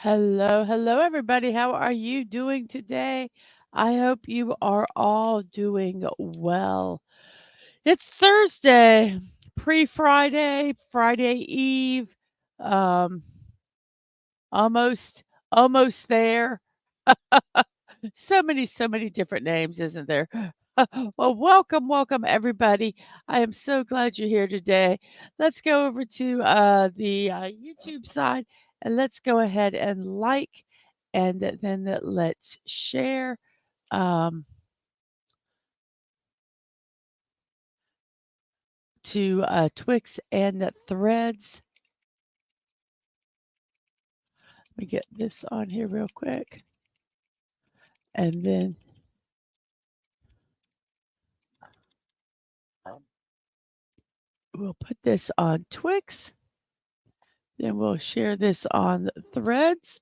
Hello, hello, everybody. How are you doing today? I hope you are all doing well. It's Thursday, pre-Friday, Friday Eve, um, almost, almost there. So many different names, isn't there? Well, welcome, welcome, everybody. I am so glad you're here today. Let's go over to the YouTube side and let's go ahead and like and then let's share um, to Twix and the threads. Let me get this on here real quick. And then we'll put this on Twix. Then we'll share this on threads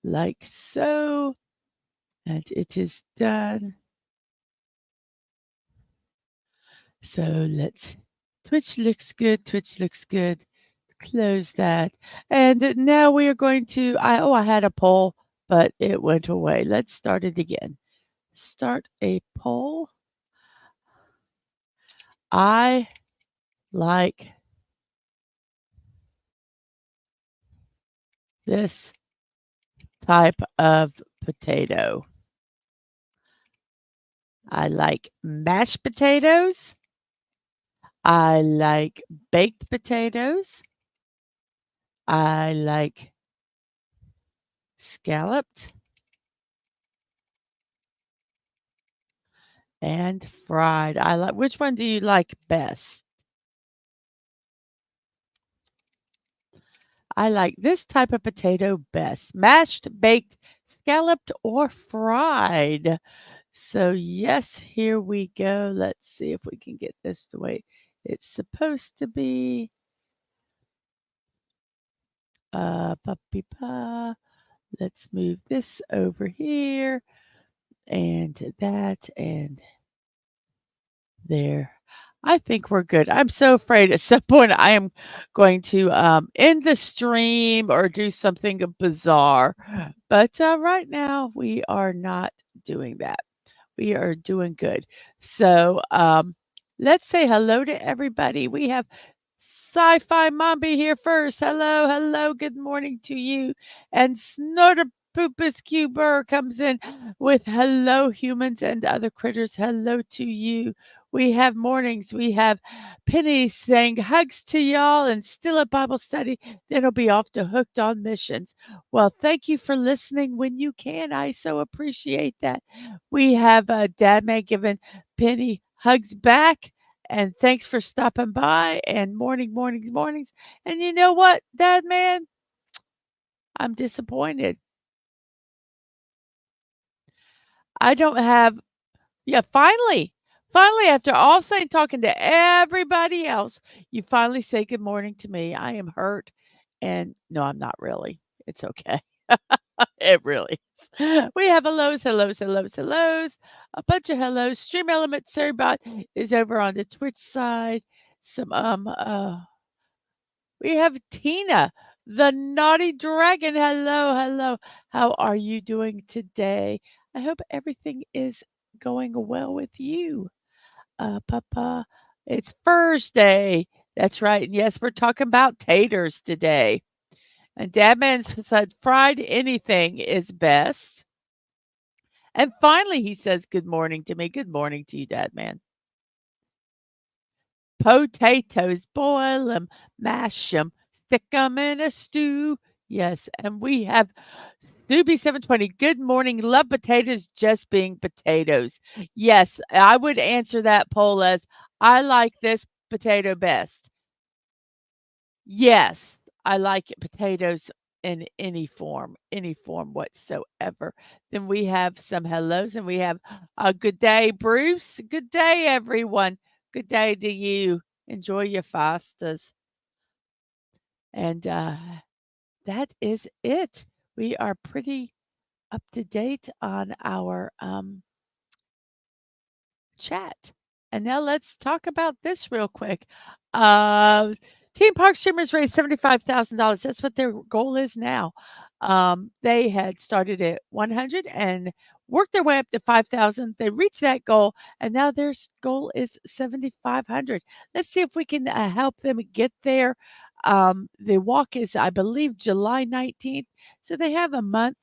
like so. And it is done. So let's, Twitch looks good. Twitch looks good. Close that. And now we are going to, I had a poll, but it went away. Let's start it again. Start a poll. I like this type of potato. I like mashed potatoes. I like baked potatoes. I like scalloped and fried. I like, which one do you like best? I like this type of potato best. Mashed, baked, scalloped, or fried. So, yes, here we go. Let's see if we can get this the way it's supposed to be. Pa. Let's move this over here and that and there. I think we're good. I'm so afraid at some point I am going to end the stream or do something bizarre. But right now, we are not doing that. We are doing good. So let's say hello to everybody. We have Sci-Fi Mombi here first. Hello, hello. Good morning to you. And Snorterpoopus Cuber comes in with hello, humans and other critters. Hello to you. We have mornings. We have Penny saying hugs to y'all and still a Bible study. Then I'll be off to Hooked on Missions. Well, thank you for listening when you can. I so appreciate that. We have Dadman giving Penny hugs back. And thanks for stopping by. And mornings. And you know what, Dadman? I'm disappointed. I don't have Yeah, finally. Finally, after all saying talking to everybody else, you finally say good morning to me. I am hurt. And no, I'm not really. It's okay. It really is. We have hellos. A bunch of hellos. Stream Element Serbot is over on the Twitch side. Some We have Tina, the naughty dragon. Hello, hello. How are you doing today? I hope everything is going well with you. Papa, it's Thursday. That's right. And yes, we're talking about taters today. And Dadman said fried anything is best. And finally, he says good morning to me. Good morning to you, Dadman. Potatoes, boil them, mash them, stick them in a stew. Yes, and we have Newbie 720. Good morning. Love potatoes just being potatoes. Yes, I would answer that poll as I like this potato best. Yes, I like potatoes in any form whatsoever. Then we have some hellos and we have a good day, Bruce. Good day, everyone. Good day to you. Enjoy your fastas. And that is it. We are pretty up to date on our chat. And now let's talk about this real quick. Uh, Team Park Streamers raised $75,000. That's what their goal is now. They had started at 100 and worked their way up to 5,000. They reached that goal, and now their goal is 7,500. Let's see if we can help them get there. The walk is, I believe, July 19th. So they have a month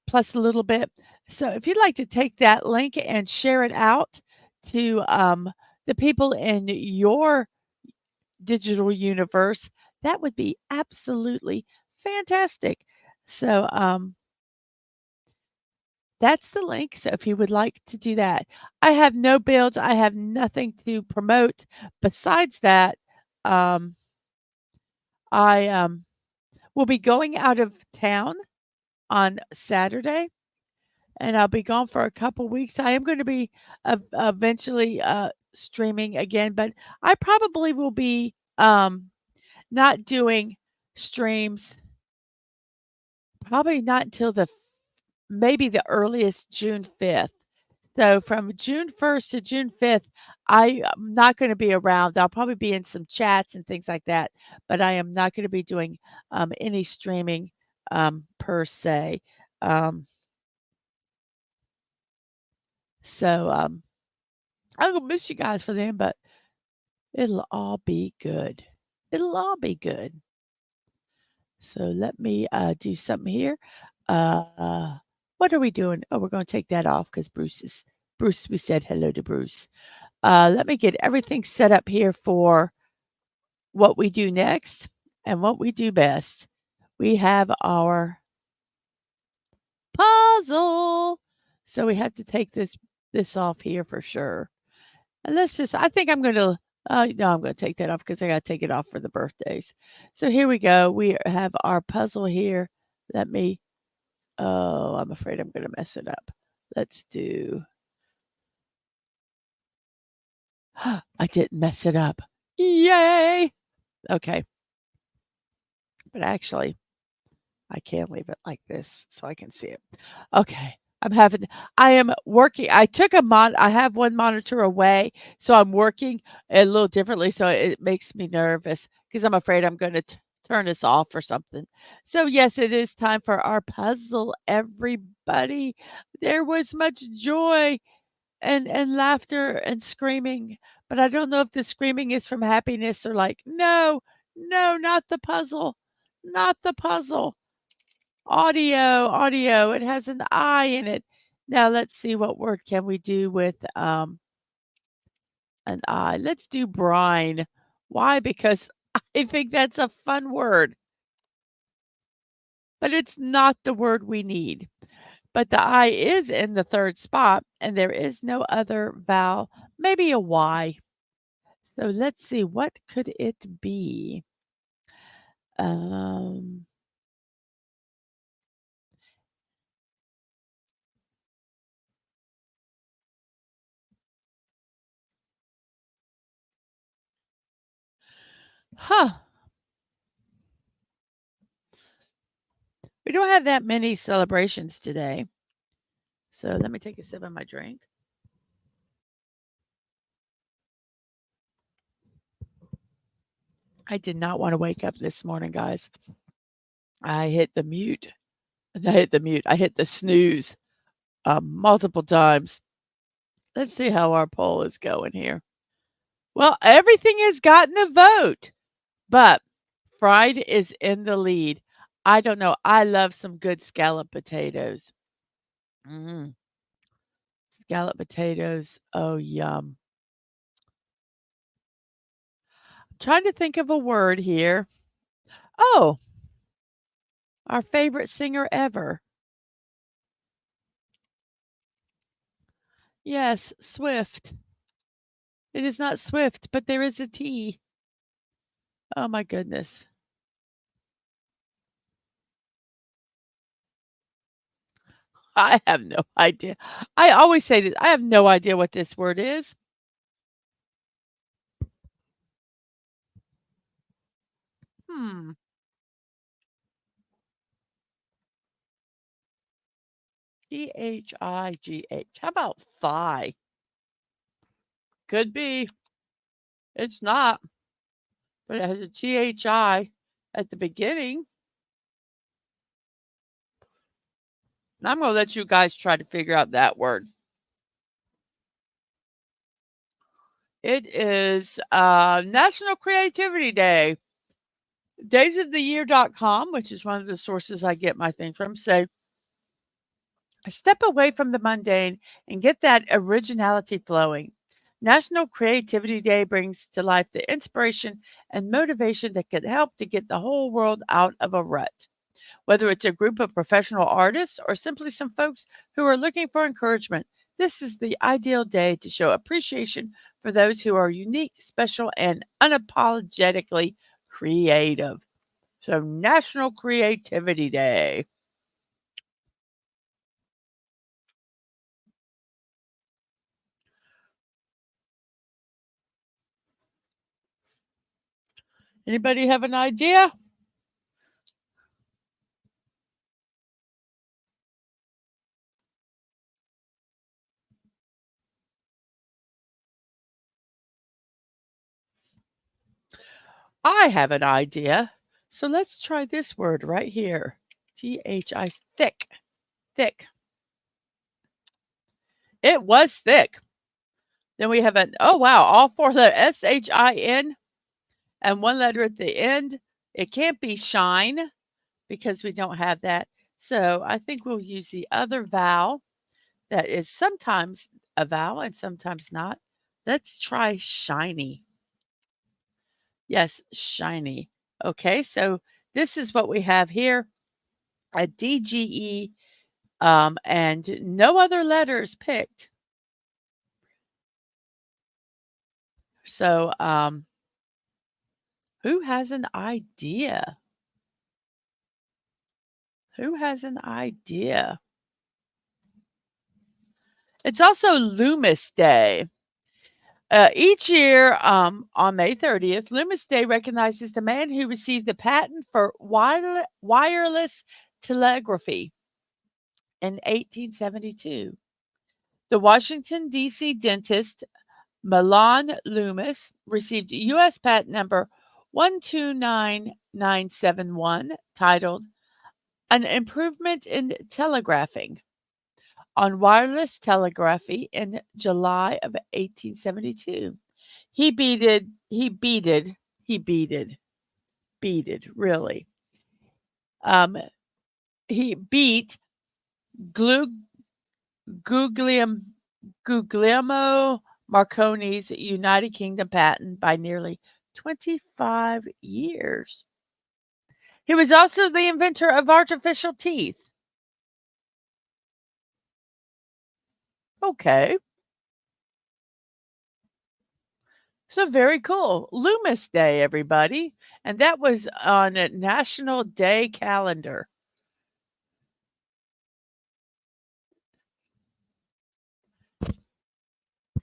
plus a little bit. So if you'd like to take that link and share it out to the people in your digital universe, that would be absolutely fantastic. So, that's the link. So if you would like to do that, I have no builds. I have nothing to promote. Besides that, um, I will be going out of town on Saturday, and I'll be gone for a couple weeks. I am going to be eventually streaming again, but I probably will be not doing streams. Probably not until maybe the earliest June 5th. So from June 1st to June 5th, I am not gonna be around. I'll probably be in some chats and things like that, but I am not gonna be doing, any streaming, per se. Um, so, I'm gonna miss you guys for them, but it'll all be good. It'll all be good. So let me, do something here. What are we doing? Oh, we're gonna take that off because Bruce, we said hello to Bruce. Let me get everything set up here for what we do next and what we do best. We have our puzzle. So we have to take this off here for sure. And let's just I think I'm gonna no, I'm gonna take that off because I gotta take it off for the birthdays. So here we go. We have our puzzle here. Let me oh, I'm afraid I'm gonna mess it up. Let's do I didn't mess it up. Yay! Okay. But actually, I can leave it like this so I can see it. Okay. I am working. I have one monitor away, so I'm working a little differently. So it makes me nervous because I'm afraid I'm going to turn this off or something. So, yes, it is time for our puzzle, everybody. There was much joy and laughter and screaming, but I don't know if the screaming is from happiness or like, no, no, not the puzzle, not the puzzle. Audio, audio, it has an I in it. Now let's see what word can we do with, an I. Let's do brine. Why? Because I think that's a fun word, but it's not the word we need. But the I is in the 3rd spot, and there is no other vowel, maybe a Y. So let's see, what could it be? Um, huh, we don't have that many celebrations today. So let me take a sip of my drink. I did not wanna wake up this morning, guys. I hit the mute. I hit the mute. I hit the snooze, multiple times. Let's see how our poll is going here. Well, everything has gotten a vote, but fried is in the lead. I don't know. I love some good scalloped potatoes. Mm, scalloped potatoes. Oh, yum. Trying to think of a word here. Oh, our favorite singer ever. Yes, Swift. It is not Swift, but there is a T. Oh my goodness. I have no idea. I always say this. I have no idea what this word is. Hmm. Phigh. How about thigh? Could be. It's not. but it has a THI at the beginning. And I'm going to let you guys try to figure out that word. It is National Creativity Day. Daysoftheyear.com, which is one of the sources I get my thing from, say, step away from the mundane and get that originality flowing. National Creativity Day brings to life the inspiration and motivation that can help to get the whole world out of a rut. Whether it's a group of professional artists or simply some folks who are looking for encouragement, this is the ideal day to show appreciation for those who are unique, special, and unapologetically creative. So, National Creativity Day. Anybody have an idea? I have an idea. So let's try this word right here. THI, thick. Thick. It was thick. Then we have an, oh wow, all four letters, SHIN, and one letter at the end. It can't be shine because we don't have that. So I think we'll use the other vowel that is sometimes a vowel and sometimes not. Let's try shiny. Yes, shiny. Okay, so this is what we have here, a DGE, and no other letters picked. So, who has an idea? Who has an idea? It's also Loomis Day. Each year on May 30th, Loomis Day recognizes the man who received the patent for wireless telegraphy in 1872. The Washington, D.C. dentist Milan Loomis received U.S. patent number 129971 titled An Improvement in Telegraphing on Wireless Telegraphy in July of 1872. Beated, really. Um, he beat Glu, Guglielmo Marconi's United Kingdom patent by nearly 25 years. He was also the inventor of artificial teeth. Okay, so very cool. Loomis Day, everybody. And that was on a National Day calendar.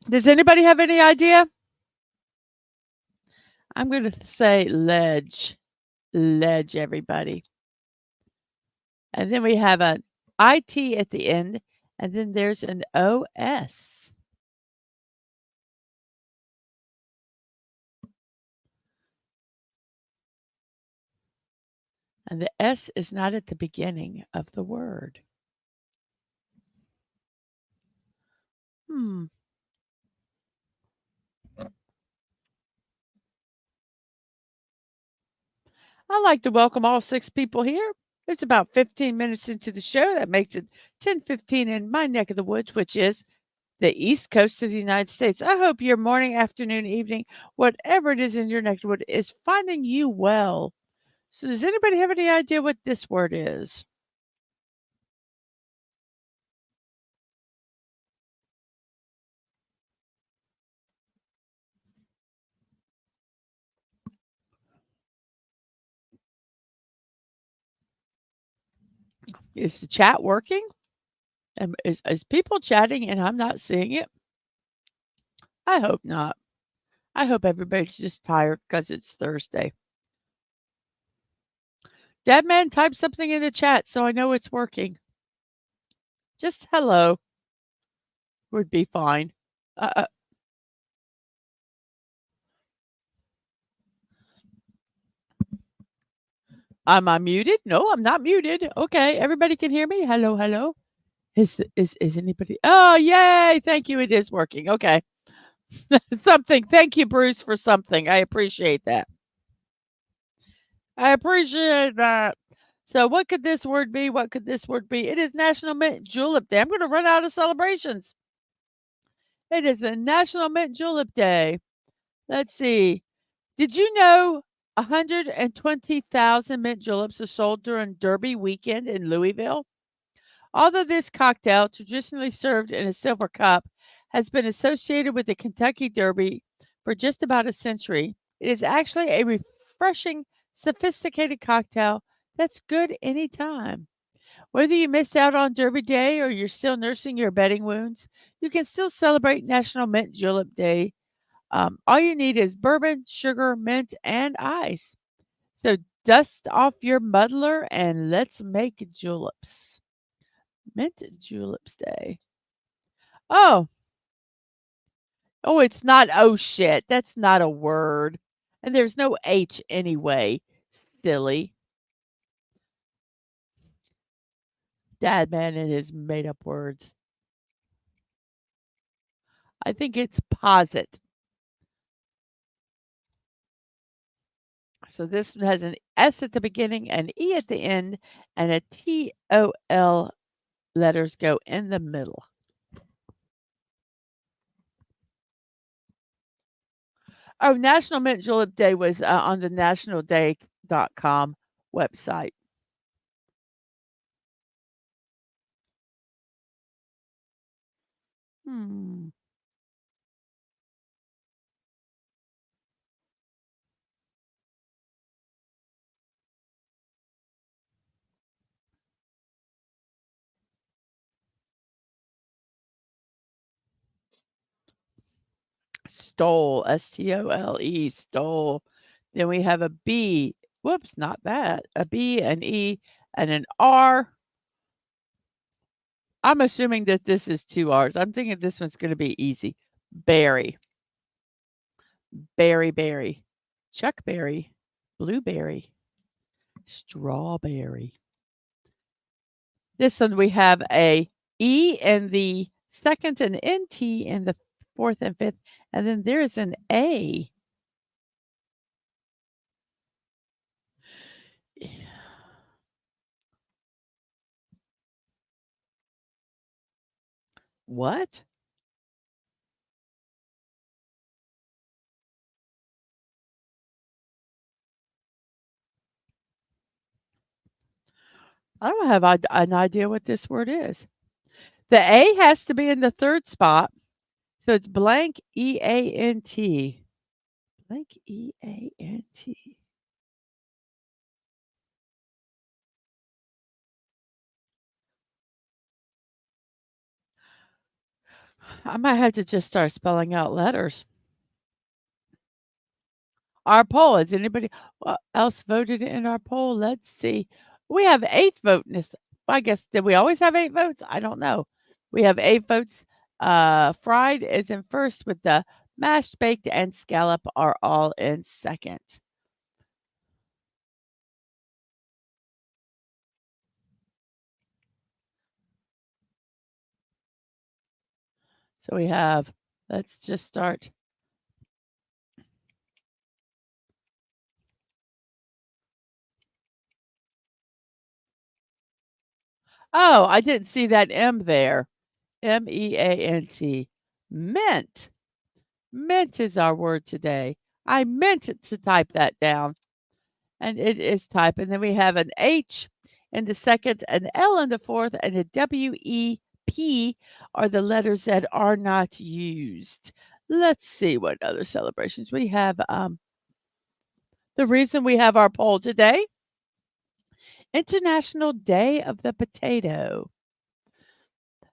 Does anybody have any idea? I'm going to say ledge. Ledge, everybody. And then we have an IT at the end, and then there's an OS. And the S is not at the beginning of the word. Hmm. I'd like to welcome all 6 people here. It's about 15 minutes into the show. That makes it 10:15 in my neck of the woods, which is the East Coast of the United States. I hope your morning, afternoon, evening, whatever it is in your neck of the woods, is finding you well. So does anybody have any idea what this word is? Is the chat working? Is people chatting and I'm not seeing it? I hope not. I hope everybody's just tired because it's Thursday. Dadman, type something in the chat so I know it's working. Just hello would be fine. Uh, Am I muted? No, I'm not muted. Okay, everybody can hear me? Hello, hello? Is anybody Oh, yay! Thank you, it is working. Okay. Something. Thank you, Bruce, for something. I appreciate that. I appreciate that. So what could this word be? What could this word be? It is National Mint Julep Day. I'm gonna run out of celebrations. It is a National Mint Julep Day. Let's see. Did you know 120,000 mint juleps are sold during Derby weekend in Louisville? Although this cocktail, traditionally served in a silver cup, has been associated with the Kentucky Derby for just about a century, it is actually a refreshing, sophisticated cocktail that's good anytime. Whether you missed out on Derby Day or you're still nursing your betting wounds, you can still celebrate National Mint Julep Day. All you need is bourbon, sugar, mint, and ice. So dust off your muddler and let's make juleps. Mint Juleps Day. Oh, oh, it's not oh shit. That's not a word. And there's no H anyway. Silly. Dadman and his made up words. I think it's posit. So this one has an S at the beginning, an E at the end, and a TOL letters go in the middle. Oh, National Mint Julep Day was on the nationalday.com website. Hmm. Stole, Stole, stole. Then we have a B. Whoops, not that. A B, an E, and an R. I'm assuming that this is 2 R's. I'm thinking this one's gonna be easy. Berry, berry, berry. Chuckberry, blueberry, strawberry. This one we have a E in the second, an NT in the fourth and fifth, and then there's an A. What? I don't have an idea what this word is. The A has to be in the third spot, so it's blank EANT. Blank EANT. I might have to just start spelling out letters. Our poll, has anybody else voted in our poll? Let's see. We have 8 votes. I guess, did we always have 8 votes? I don't know. We have 8 votes. Fried is in first with the mashed, baked, and scallop are all in second. So we have, let's just start. Oh, I didn't see that M there. MEANT. Mint. Mint is our word today. I meant to type that down, and it is typed. And then we have an H in the second, an L in the fourth, and a WEP are the letters that are not used. Let's see what other celebrations we have. The reason we have our poll today, International Day of the Potato.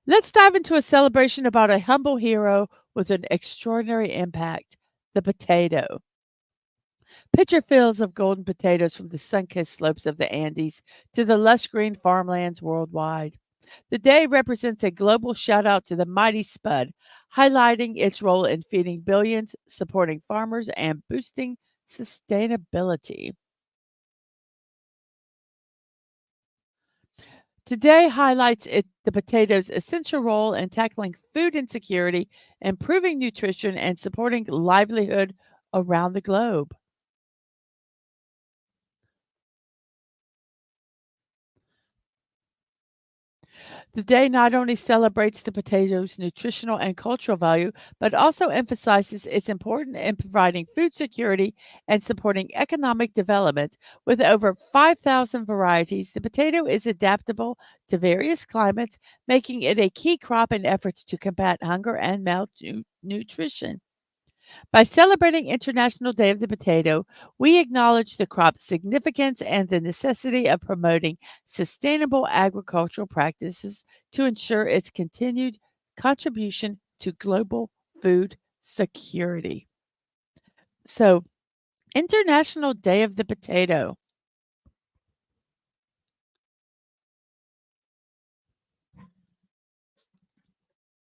Let's dive into a celebration about a humble hero with an extraordinary impact, the potato. Picture fields of golden potatoes from the sun kissed slopes of the Andes to the lush green farmlands worldwide. The day represents a global shout out to the mighty spud, highlighting its role in feeding billions, supporting farmers, and boosting sustainability. Today highlights the potato's essential role in tackling food insecurity, improving nutrition, and supporting livelihood around the globe. The day not only celebrates the potato's nutritional and cultural value, but also emphasizes its importance in providing food security and supporting economic development. With over 5,000 varieties, the potato is adaptable to various climates, making it a key crop in efforts to combat hunger and malnutrition. By celebrating International Day of the Potato, we acknowledge the crop's significance and the necessity of promoting sustainable agricultural practices to ensure its continued contribution to global food security. So, International Day of the Potato.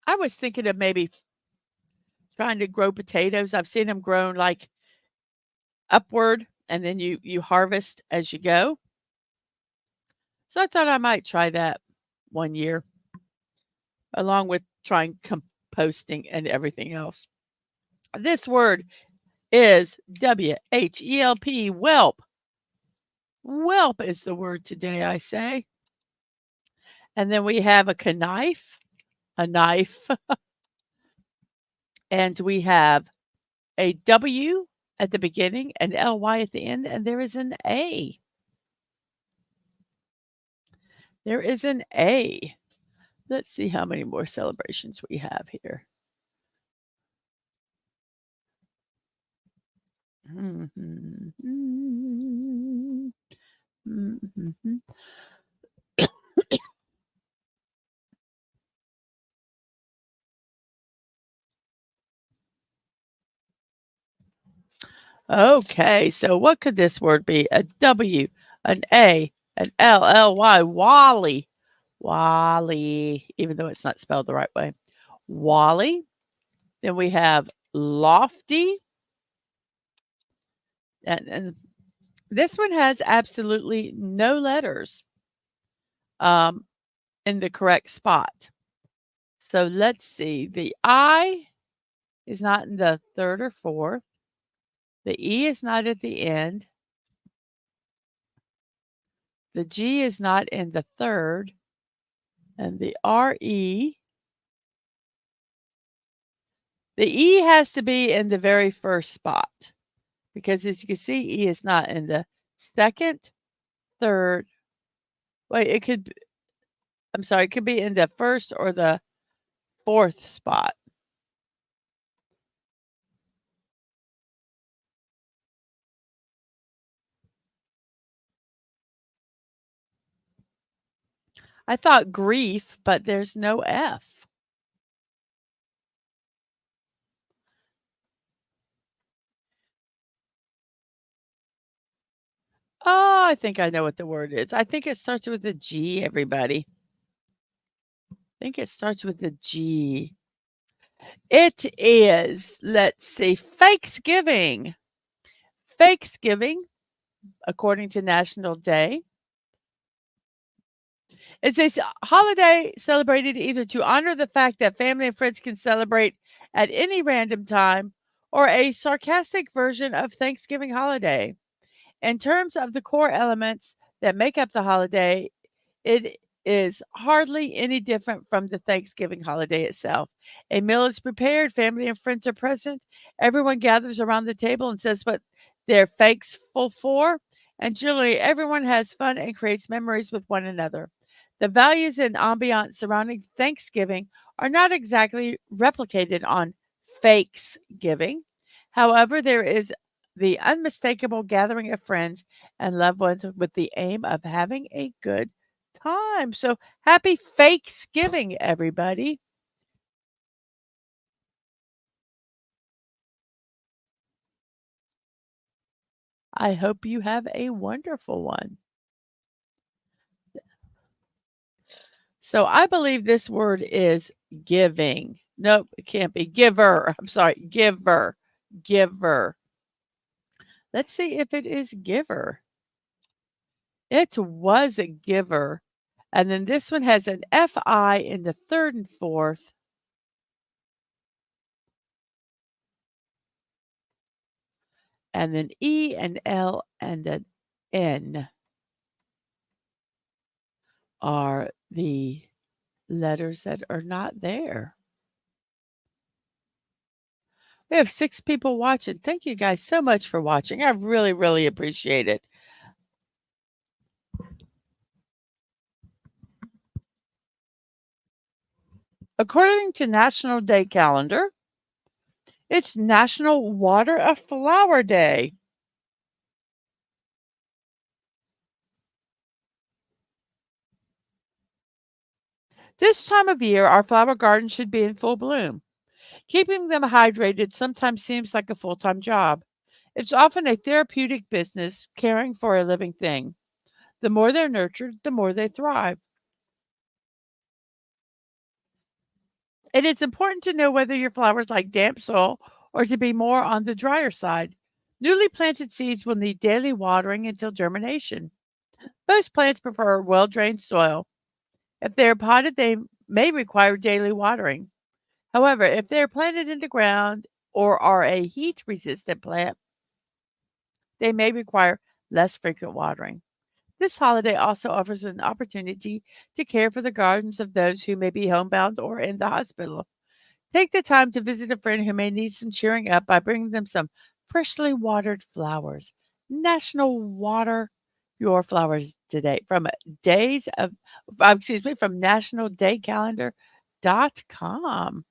I was thinking of maybe trying to grow potatoes. I've seen them grown like upward and then you harvest as you go. So I thought I might try that one year, along with trying composting and everything else. This word is WHELP, whelp. Whelp is the word today, I say. And then we have a knife, and we have a W at the beginning, an LY at the end, and there is an A. There is an A. Let's see how many more celebrations we have here. Mhm. Mhm. Okay, so what could this word be? A W, an A, an LLY, Wally. Wally, even though it's not spelled the right way. Wally. Then we have lofty. And this one has absolutely no letters um, in the correct spot. So let's see. The I is not in the third or fourth. The E is not at the end. The G is not in the third. And the E has to be in the very first spot because as you can see, E is not in the second, third. Wait, I'm sorry, it could be in the first or the fourth spot. I thought grief, but there's no F. Oh, I think I know what the word is. I think it starts with a G, everybody. I think it starts with a G. It is, let's see, Thanksgiving. Thanksgiving, according to National Day, it's a holiday celebrated either to honor the fact that family and friends can celebrate at any random time or a sarcastic version of Thanksgiving holiday. In terms of the core elements that make up the holiday, it is hardly any different from the Thanksgiving holiday itself. A meal is prepared, family and friends are present, everyone gathers around the table and says what they're thankful for, and generally everyone has fun and creates memories with one another. The values and ambiance surrounding Thanksgiving are not exactly replicated on Fakes-giving. However, there is the unmistakable gathering of friends and loved ones with the aim of having a good time. So happy Fakes-giving, everybody. I hope you have a wonderful one. So I believe this word is giving. Nope, it can't be giver. I'm sorry, giver. Giver. Let's see if it is giver. It was a giver. And then this one has an FI in the third and fourth. And then E and L and an N are the letters that are not there. We have 6 people watching. Thank you guys so much for watching. I really, really appreciate it. According to National Day calendar, it's National Water a Flower Day. This time of year, our flower gardens should be in full bloom. Keeping them hydrated sometimes seems like a full-time job. It's often a therapeutic business caring for a living thing. The more they're nurtured, the more they thrive. It is important to know whether your flowers like damp soil or to be more on the drier side. Newly planted seeds will need daily watering until germination. Most plants prefer well drained soil. If they are potted, they may require daily watering. However, if they are planted in the ground or are a heat resistant plant, they may require less frequent watering. This holiday also offers an opportunity to care for the gardens of those who may be homebound or in the hospital. Take the time to visit a friend who may need some cheering up by bringing them some freshly watered flowers. National Water Your Flowers today from days of excuse me, from nationaldaycalendar.com.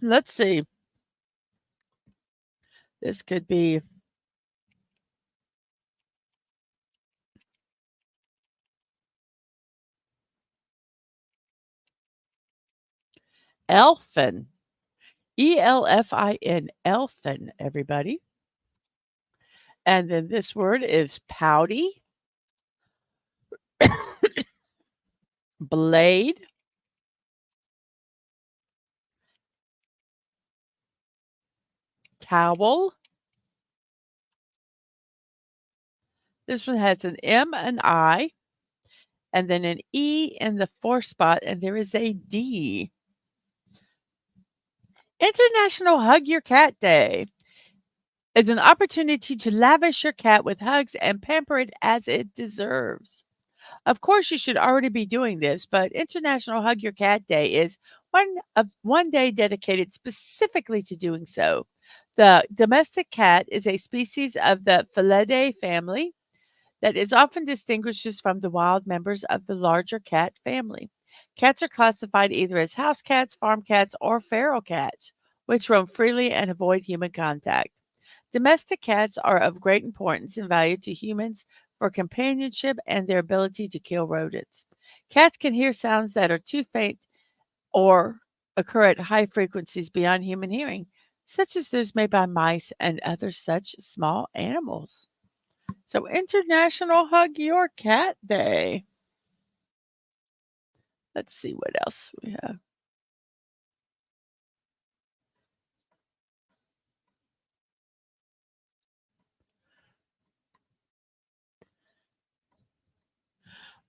Let's see. This could be elfin. ELFIN, elfin, everybody. And then this word is pouty, blade, towel. This one has an M, an I, and then an E in the fourth spot, and there is a D. International Hug Your Cat Day is an opportunity to lavish your cat with hugs and pamper it as it deserves. Of course, you should already be doing this, but International Hug Your Cat Day is one day dedicated specifically to doing so. The domestic cat is a species of the Felidae family that is often distinguishes from the wild members of the larger cat family. Cats are classified either as house cats, farm cats, or feral cats, which roam freely and avoid human contact. Domestic cats are of great importance and value to humans for companionship and their ability to kill rodents. Cats can hear sounds that are too faint or occur at high frequencies beyond human hearing, such as those made by mice and other such small animals. So, International Hug Your Cat Day. Let's see what else we have.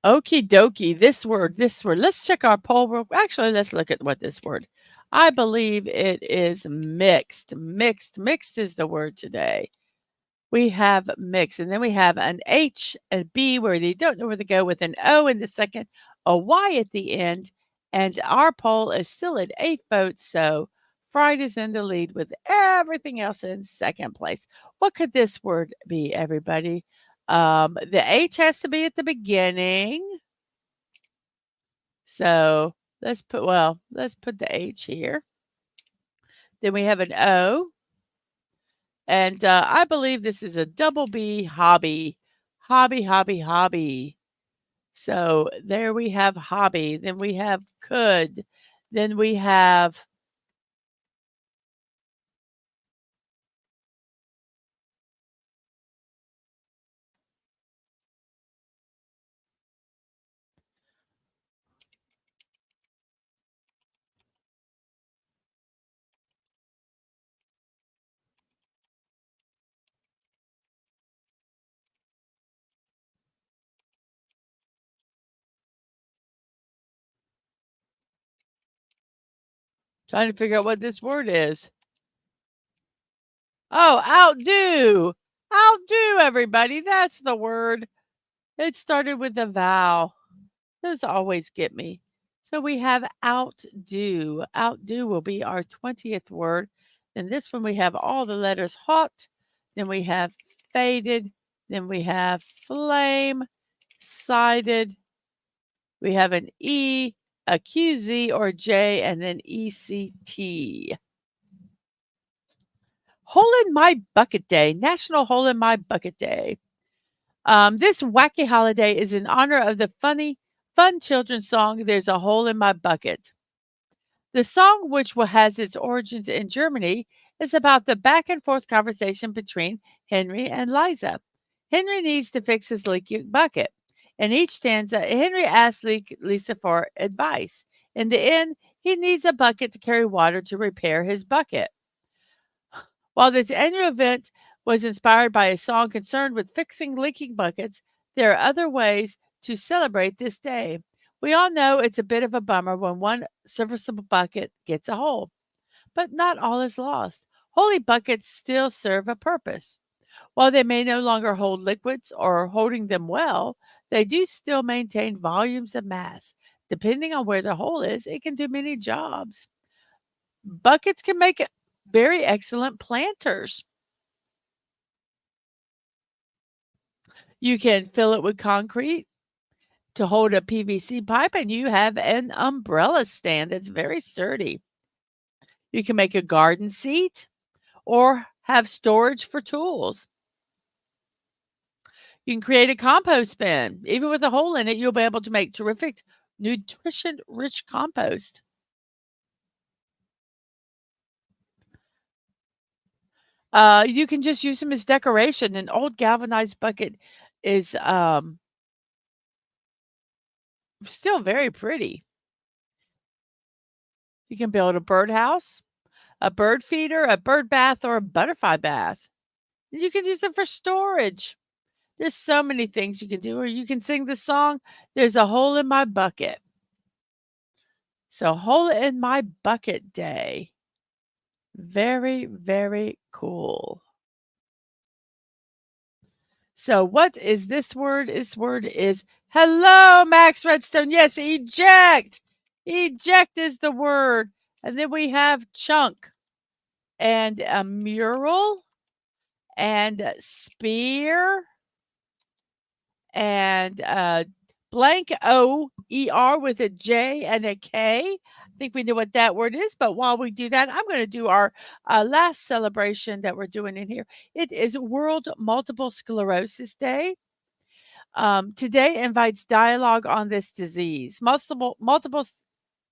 Okie dokie. This word. Let's check our poll. Actually, let's look at what this word. I believe it is mixed. Mixed is the word today. We have mixed, and then we have an H, a B where they don't know where to go with an O in the second, a Y at the end, and our poll is still at 8 votes, so Fried is in the lead with everything else in second place. What could this word be, everybody? The H has to be at the beginning. So let's put the H here. Then we have an O, and I believe this is a double B, hobby. Hobby. So there we have hobby. Then we have could. Then we have Trying to figure out what this word is. Oh, outdo. Outdo, everybody. That's the word. It started with a vowel. Those always get me. So we have outdo. Outdo will be our 20th word. And this one we have all the letters hot. Then we have faded. Then we have flame, sided. We have an E, a QZ or J, and then ECT. Hole in My Bucket Day, National Hole in My Bucket Day. This wacky holiday is in honor of the fun children's song, There's a Hole in My Bucket. The song, which has its origins in Germany, is about the back and forth conversation between Henry and Liza. Henry needs to fix his leaking bucket. In each stanza, Henry asks Lisa for advice. In the end, he needs a bucket to carry water to repair his bucket. While this annual event was inspired by a song concerned with fixing leaking buckets, there are other ways to celebrate this day. We all know it's a bit of a bummer when one serviceable bucket gets a hole, but not all is lost. Holy buckets still serve a purpose. While they may no longer hold liquids or holding them well, they do still maintain volumes of mass. Depending on where the hole is, it can do many jobs. Buckets can make very excellent planters. You can fill it with concrete to hold a PVC pipe, and you have an umbrella stand that's very sturdy. You can make a garden seat or have storage for tools. You can create a compost bin. Even with a hole in it, you'll be able to make terrific, nutrition rich compost. You can just use them as decoration. An old galvanized bucket is still very pretty. You can build a birdhouse, a bird feeder, a bird bath, or a butterfly bath. You can use it for storage. There's so many things you can do, or you can sing the song, There's a Hole in My Bucket. So, Hole in My Bucket Day. Very, very cool. So, what is this word? This word is hello, Max Redstone. Yes, eject. Eject is the word. And then we have chunk and a mural and a spear and blank OER with a J and a K. I think we know what that word is, but while we do that, I'm going to do our last celebration that we're doing in here. It is World Multiple Sclerosis Day. Today invites dialogue on this disease. Multiple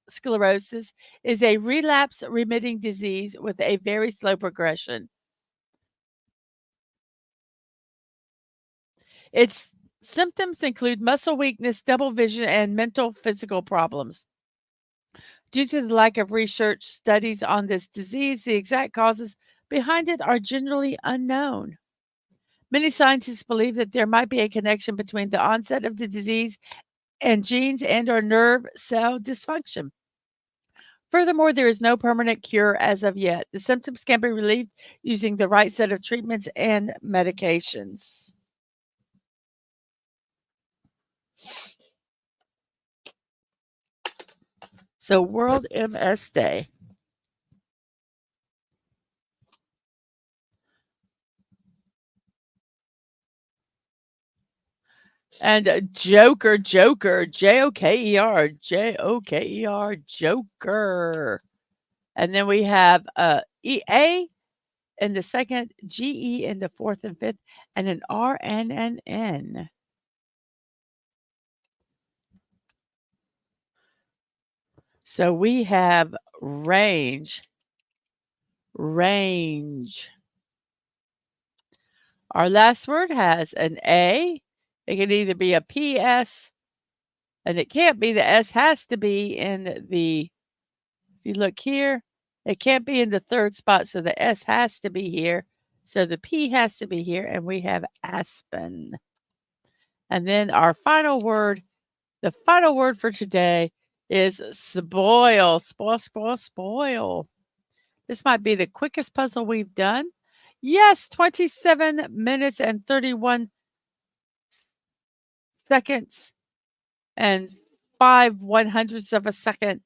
sclerosis is a relapse remitting disease with a very slow progression. Its symptoms include muscle weakness, double vision, and mental physical problems. Due to the lack of research studies on this disease, the exact causes behind it are generally unknown. Many scientists believe that there might be a connection between the onset of the disease and genes and or nerve cell dysfunction. Furthermore, there is no permanent cure as of yet. The symptoms can be relieved using the right set of treatments and medications. So, World MS Day. And Joker, Joker, Joker, Joker. And then we have EA in the second, GE in the fourth and fifth, and an R and an N. So we have range, range. Our last word has an A. It can either be a PS, and it can't be. The S has to be in the, if you look here, it can't be in the third spot, so the S has to be here. So the P has to be here, and we have aspen. And then our final word, the final word for today is spoil, spoil, spoil, spoil. This might be the quickest puzzle we've done. Yes, 27 minutes and 31 seconds and 5/100ths of a second.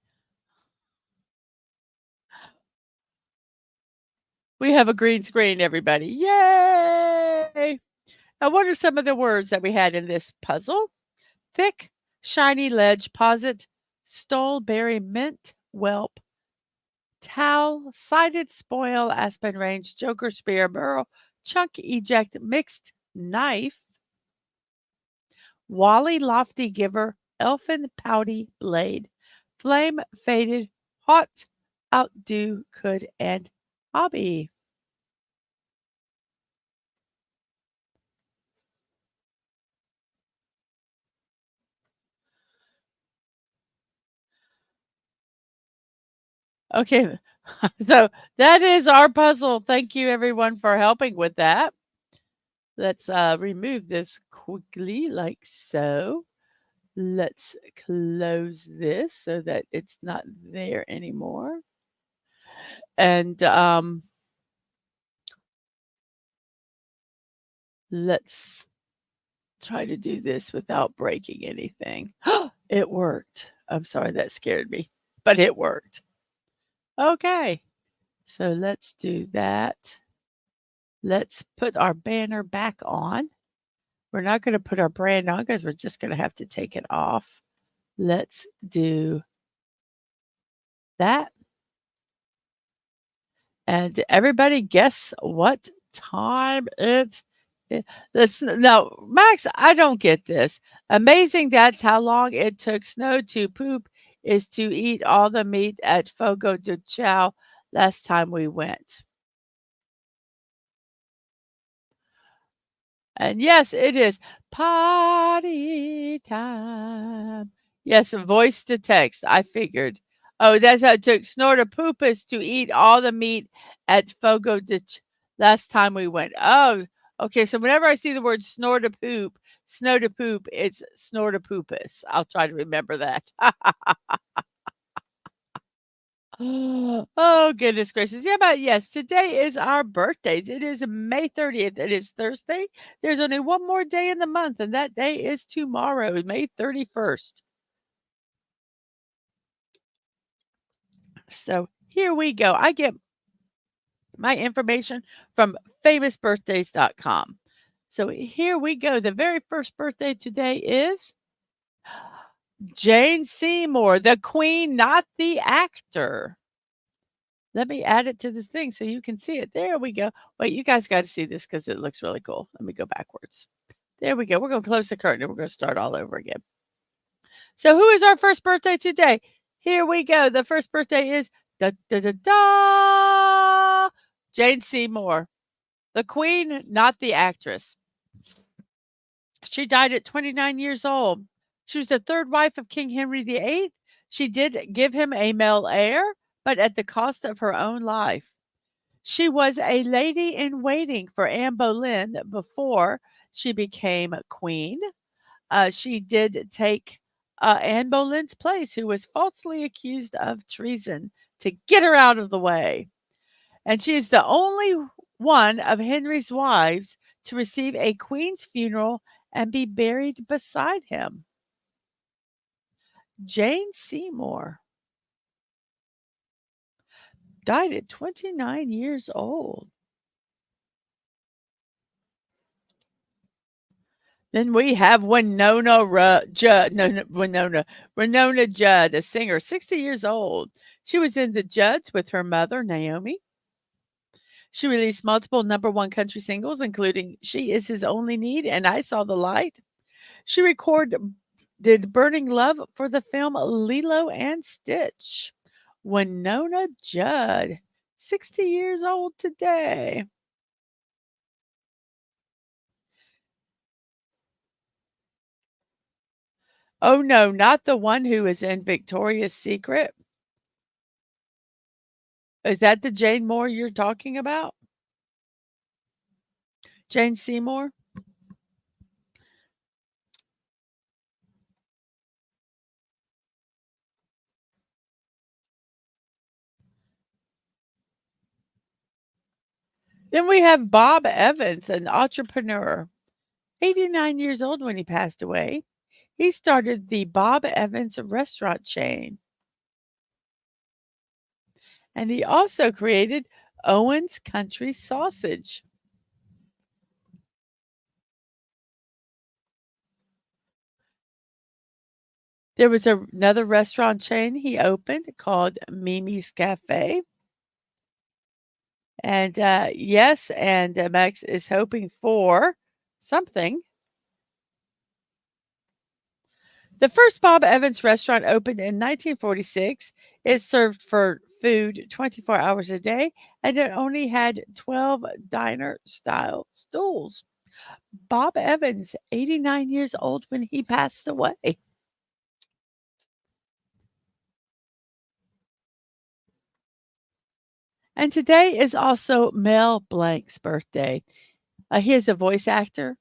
We have a green screen, everybody. Yay! Now, what are some of the words that we had in this puzzle? Thick, shiny ledge, posit, stole, berry, mint, whelp, towel, sided, spoil, aspen range, joker, spear, burrow, chunk, eject, mixed, knife, wally, lofty, giver, elfin, pouty, blade, flame, faded, hot, outdo, could, and hobby. Okay, so that is our puzzle. Thank you, everyone, for helping with that. Let's remove this quickly, like so. Let's close this so that it's not there anymore. And let's try to do this without breaking anything. It worked. I'm sorry, that scared me, but it worked. Okay, so let's do that. Let's put our banner back on. We're not going to put our brand on because we're just going to have to take it off. Let's do that. And everybody guess what time it is. Now, Max, I don't get this. Amazing that's how long it took Snow to poop is to eat all the meat at Fogo de Chao last time we went. And yes, it is party time. Yes, voice to text. I figured. Oh, that's how it took Snortopoopas to eat all the meat at Fogo de last time we went. Oh, okay. So whenever I see the word snortopoop, snow to poop, it's Snortopoopus. I'll try to remember that. Oh, goodness gracious. Yeah, but yes, today is our birthdays. It is May 30th. It is Thursday. There's only one more day in the month, and that day is tomorrow, May 31st. So here we go. I get my information from famousbirthdays.com. So here we go. The very first birthday today is Jane Seymour, the queen, not the actor. Let me add it to the thing so you can see it. There we go. Wait, you guys got to see this because it looks really cool. Let me go backwards. There we go. We're going to close the curtain and we're going to start all over again. So, who is our first birthday today? Here we go. The first birthday is da da da da Jane Seymour, the queen, not the actress. She died at 29 years old. She was the third wife of King Henry VIII. She did give him a male heir, but at the cost of her own life. She was a lady in waiting for Anne Boleyn before she became queen. She did take Anne Boleyn's place, who was falsely accused of treason, to get her out of the way. And she is the only one of Henry's wives to receive a queen's funeral and be buried beside him. Jane Seymour died at 29 years old. Then we have Judd, no, Winona Judd, a singer, 60 years old. She was in the Judds with her mother, Naomi. She released multiple number one country singles, including She Is His Only Need and I Saw the Light. She did Burning Love for the film Lilo and Stitch. Winona Judd, 60 years old today. Oh no, not the one who is in Victoria's Secret. Is that the Jane Moore you're talking about? Jane Seymour? Then we have Bob Evans, an entrepreneur, 89 years old when he passed away. He started the Bob Evans restaurant chain, and he also created Owen's Country Sausage. There was another restaurant chain he opened called Mimi's Cafe. And yes, and Max is hoping for something. The first Bob Evans restaurant opened in 1946. It served for food 24 hours a day, and it only had 12 diner style stools. Bob Evans, 89 years old when he passed away. And today is also Mel Blanc's birthday. He is a voice actor.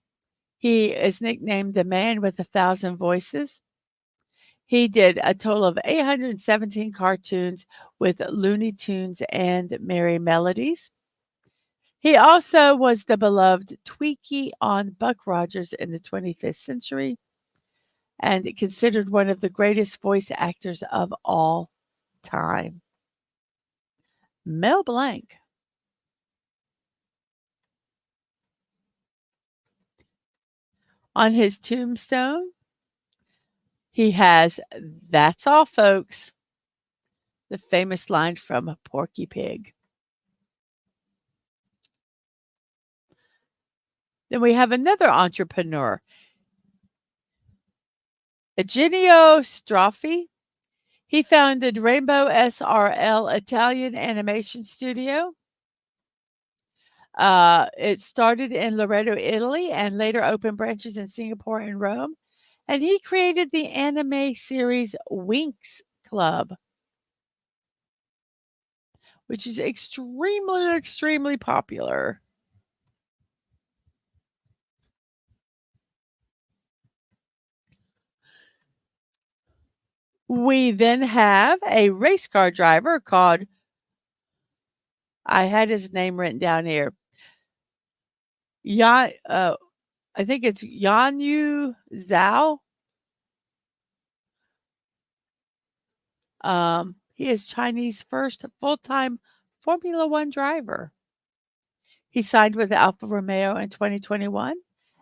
He is nicknamed the man with 1,000 voices. He did a total of 817 cartoons with Looney Tunes and Merry Melodies. He also was the beloved Tweaky on Buck Rogers in the 25th century and considered one of the greatest voice actors of all time. Mel Blanc. On his tombstone, he has, "That's all, folks," the famous line from Porky Pig. Then we have another entrepreneur, Eugenio Straffi. He founded Rainbow SRL Italian Animation Studio. It started in Loreto, Italy, and later opened branches in Singapore and Rome. And he created the anime series Winx Club, which is extremely, extremely popular. We then have a race car driver called, I had his name written down here, Yan, I think it's Yanyu Zhao. He is Chinese first full-time Formula One driver. He signed with Alfa Romeo in 2021,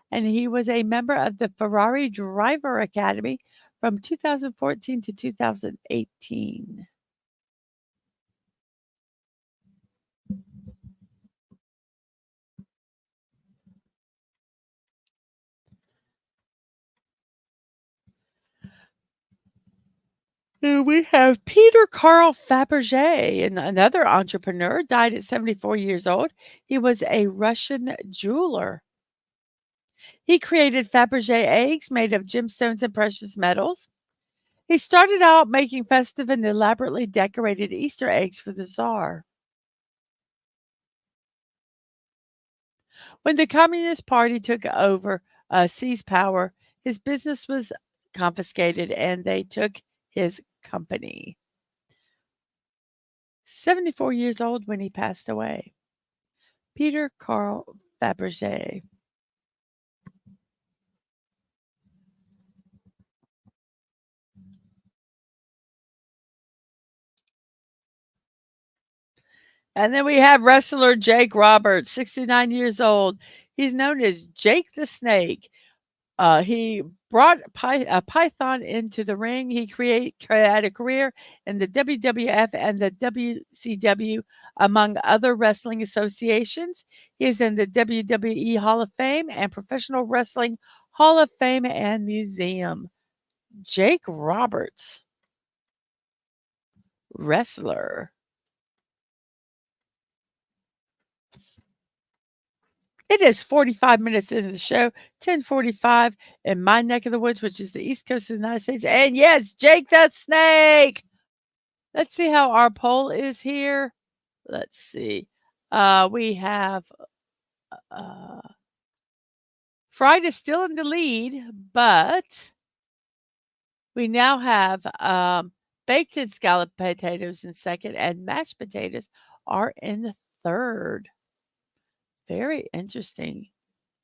and he was a member of the Ferrari Driver Academy from 2014 to 2018. We have Peter Carl Fabergé, and another entrepreneur, died at 74 years old. He was a Russian jeweler. He created Fabergé eggs made of gemstones and precious metals. He started out making festive and elaborately decorated Easter eggs for the Tsar. When the Communist Party took over, seized power, his business was confiscated and they took his company. 74 years old when he passed away. Peter Carl Fabergé. And then we have wrestler Jake Roberts, 69 years old. He's known as Jake the Snake. He brought a python into the ring. He had a career in the WWF and the WCW, among other wrestling associations. He is in the WWE Hall of Fame and Professional Wrestling Hall of Fame and Museum. Jake Roberts, wrestler. It is 45 minutes into the show, 10:45 in my neck of the woods, which is the East Coast of the United States. And yes, Jake the Snake. Let's see how our poll is here. Let's see. We have uh, Fried is still in the lead, but we now have baked and scalloped potatoes in second, and mashed potatoes are in third. Very interesting.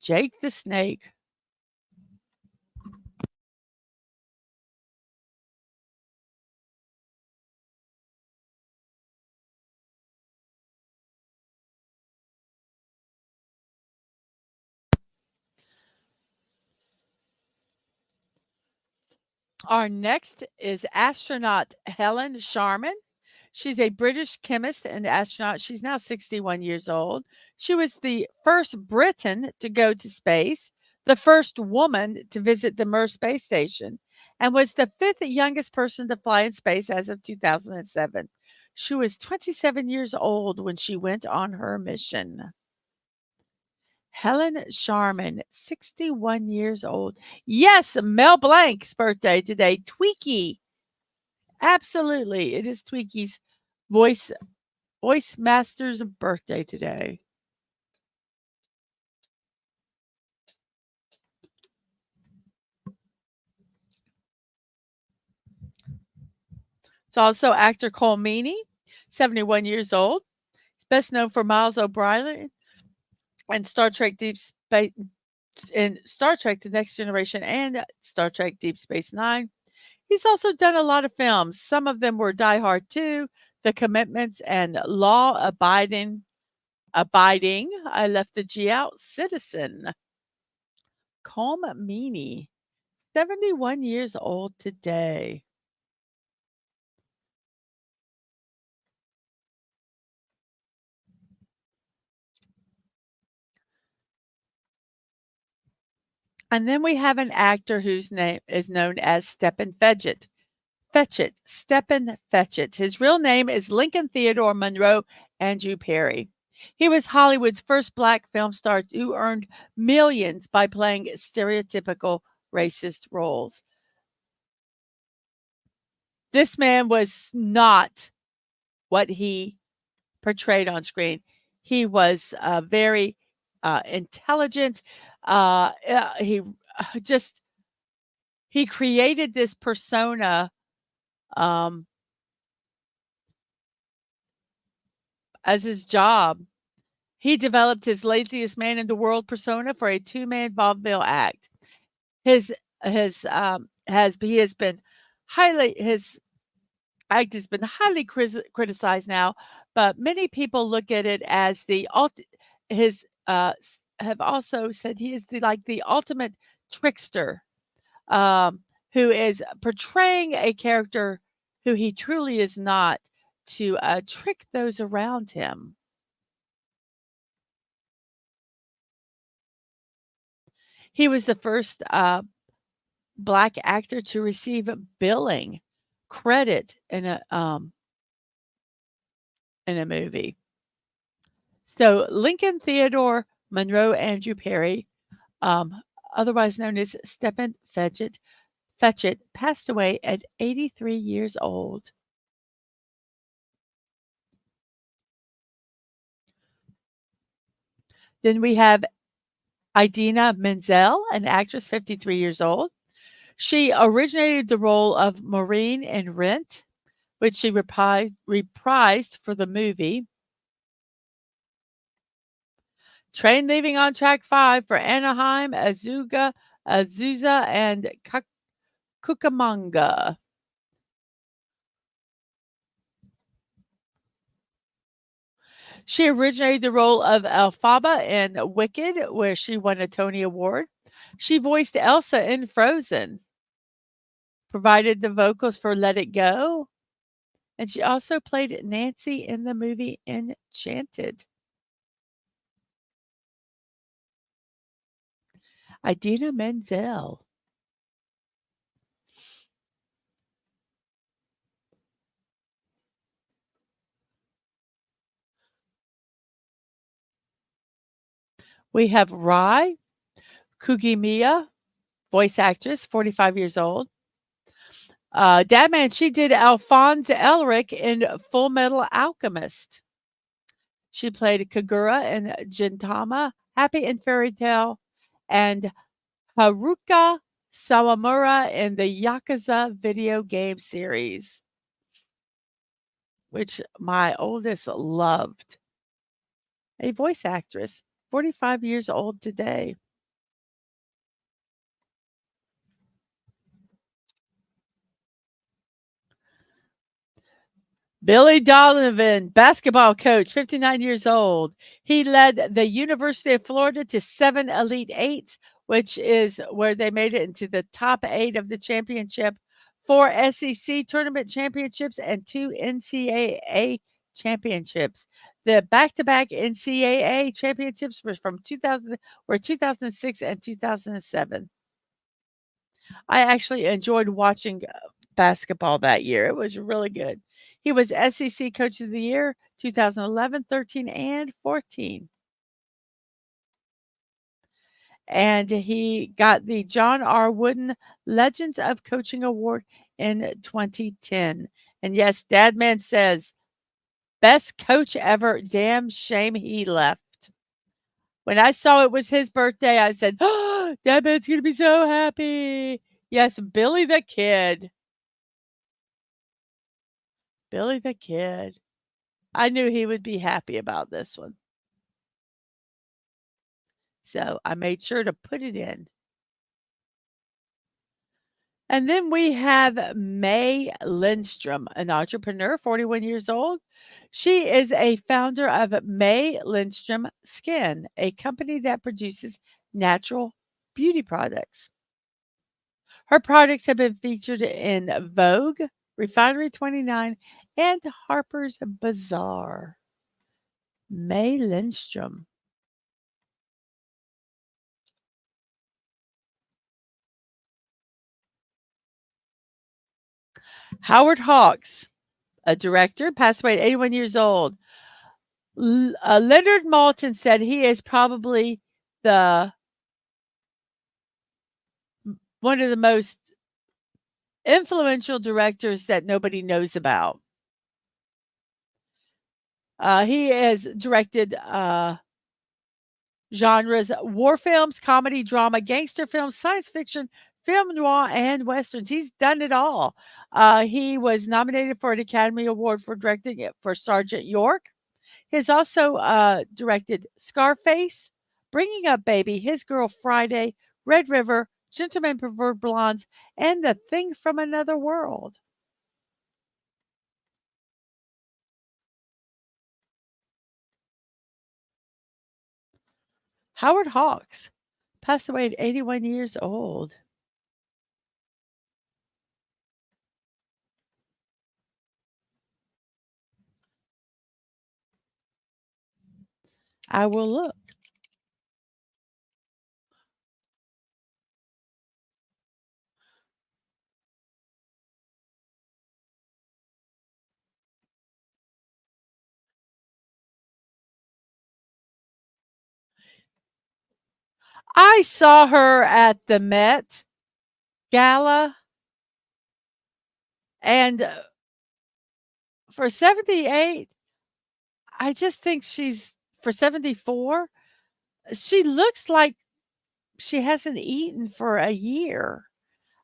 Jake the Snake. Our next is astronaut Helen Sharman. She's a British chemist and astronaut. She's now 61 years old. She was the first Briton to go to space, the first woman to visit the Mir space station, and was the fifth youngest person to fly in space as of 2007. She was 27 years old when she went on her mission. Helen Sharman, 61 years old. Yes, Mel Blanc's birthday today. Tweaky. Absolutely. It is Tweaky's voice voice master's birthday today. It's also actor Cole Meany, 71 years old. He's best known for Miles O'Brien and Star Trek Deep Space in Star Trek The Next Generation and Star Trek Deep Space Nine. He's also done a lot of films. Some of them were Die Hard 2, The Commitments, and Law Abiding. I left the G out. Citizen. Colm Meaney, 71 years old today. And then we have an actor whose name is known as Stephen Fetchit. Stephen Fetchit. His real name is Lincoln Theodore Monroe Andrew Perry. He was Hollywood's first black film star who earned millions by playing stereotypical racist roles. This man was not what he portrayed on screen. He was very intelligent. He just he created this persona um, as his job. He developed his laziest man in the world persona for a two-man vaudeville act. His been highly his act has been highly criticized now, but many people look at it as his have also said he is the ultimate trickster, um, who is portraying a character who he truly is not to trick those around him. He was the first black actor to receive billing credit in a movie. So Lincoln Theodore Monroe Andrew Perry, um, otherwise known as Stephen Fetchit, passed away at 83 years old. Then we have Idina Menzel, an actress, 53 years old. She originated the role of Maureen in Rent, which she reprised for the movie. Train leaving on track 5 for Anaheim, Azusa, and Cucamonga. She originated the role of Elphaba in Wicked, where she won a Tony Award. She voiced Elsa in Frozen, provided the vocals for Let It Go, and she also played Nancy in the movie Enchanted. Idina Menzel. We have Rai Kugimiya, voice actress, 45 years old. Dadman, she did Alphonse Elric in Full Metal Alchemist. She played Kagura in Gintama, Happy in Fairy Tale, and Haruka Sawamura in the Yakuza video game series, which my oldest loved. A voice actress. 45 years old today. Billy Donovan, basketball coach, 59 years old. He led the University of Florida to 7 Elite Eights, which is where they made it into the top 8 of the championship, 4 SEC tournament championships, and 2 NCAA championships. The back-to-back NCAA championships were 2006 and 2007. I actually enjoyed watching, basketball that year. It was really good. He was SEC Coach of the Year 2011, 13, and 14. And he got the John R. Wooden Legends of Coaching Award in 2010. And yes, Dadman says, "Best coach ever. Damn shame he left." When I saw it was his birthday, I said, "Oh, Dadman's gonna be so happy." Yes, Billy the Kid. Billy the Kid. I knew he would be happy about this one. So I made sure to put it in. And then we have May Lindstrom, an entrepreneur, 41 years old. She is a founder of May Lindstrom Skin, a company that produces natural beauty products. Her products have been featured in Vogue, Refinery 29, and Harper's Bazaar. May Lindstrom. Howard Hawks, a director, passed away at 81 years old. Leonard Maltin said he is probably the one of the most influential directors that nobody knows about. He has directed genres: war films, comedy, drama, gangster films, science fiction, film noir, and westerns. He's done it all. He was nominated for an Academy Award for directing it for Sergeant York. He's also directed Scarface, Bringing Up Baby, His Girl Friday, Red River, Gentlemen Prefer Blondes, and The Thing from Another World. Howard Hawks passed away at 81 years old. I will look. I saw her at the Met Gala, and for 78, I just think she's for 74, she looks like she hasn't eaten for a year.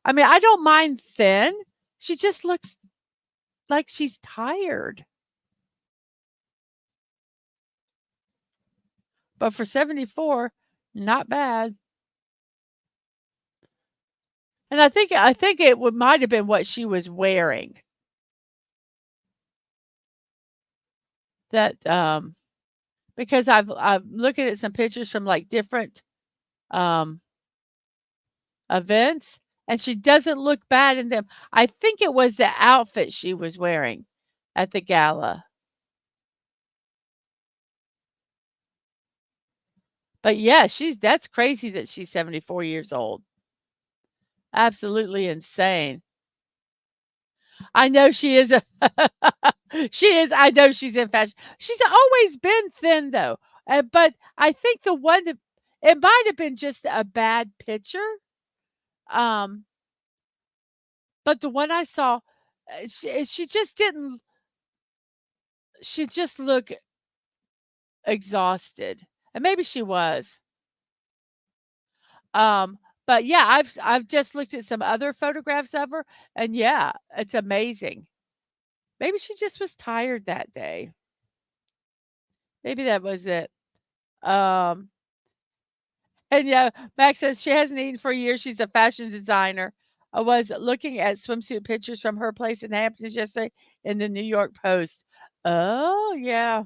I mean, I don't mind thin. She just looks like she's tired. But for 74, not bad. And I think it would might have been what she was wearing that because I've looking at some pictures from like different um events, and she doesn't look bad in them. I think it was the outfit she was wearing at the gala. But yeah, she's that's crazy that she's 74 years old. Absolutely insane. I know she is a she is I know she's in fashion. She's always been thin though. But I think the one that it might have been just a bad picture. Um, but the one I saw, she just didn't she just looked exhausted. And maybe she was. Um, but yeah, I've just looked at some other photographs of her, and yeah, it's amazing. Maybe she just was tired that day. Maybe that was it. And yeah, Max says she hasn't eaten for years. She's a fashion designer. I was looking at swimsuit pictures from her place in Hamptons yesterday in the New York Post. Oh, yeah.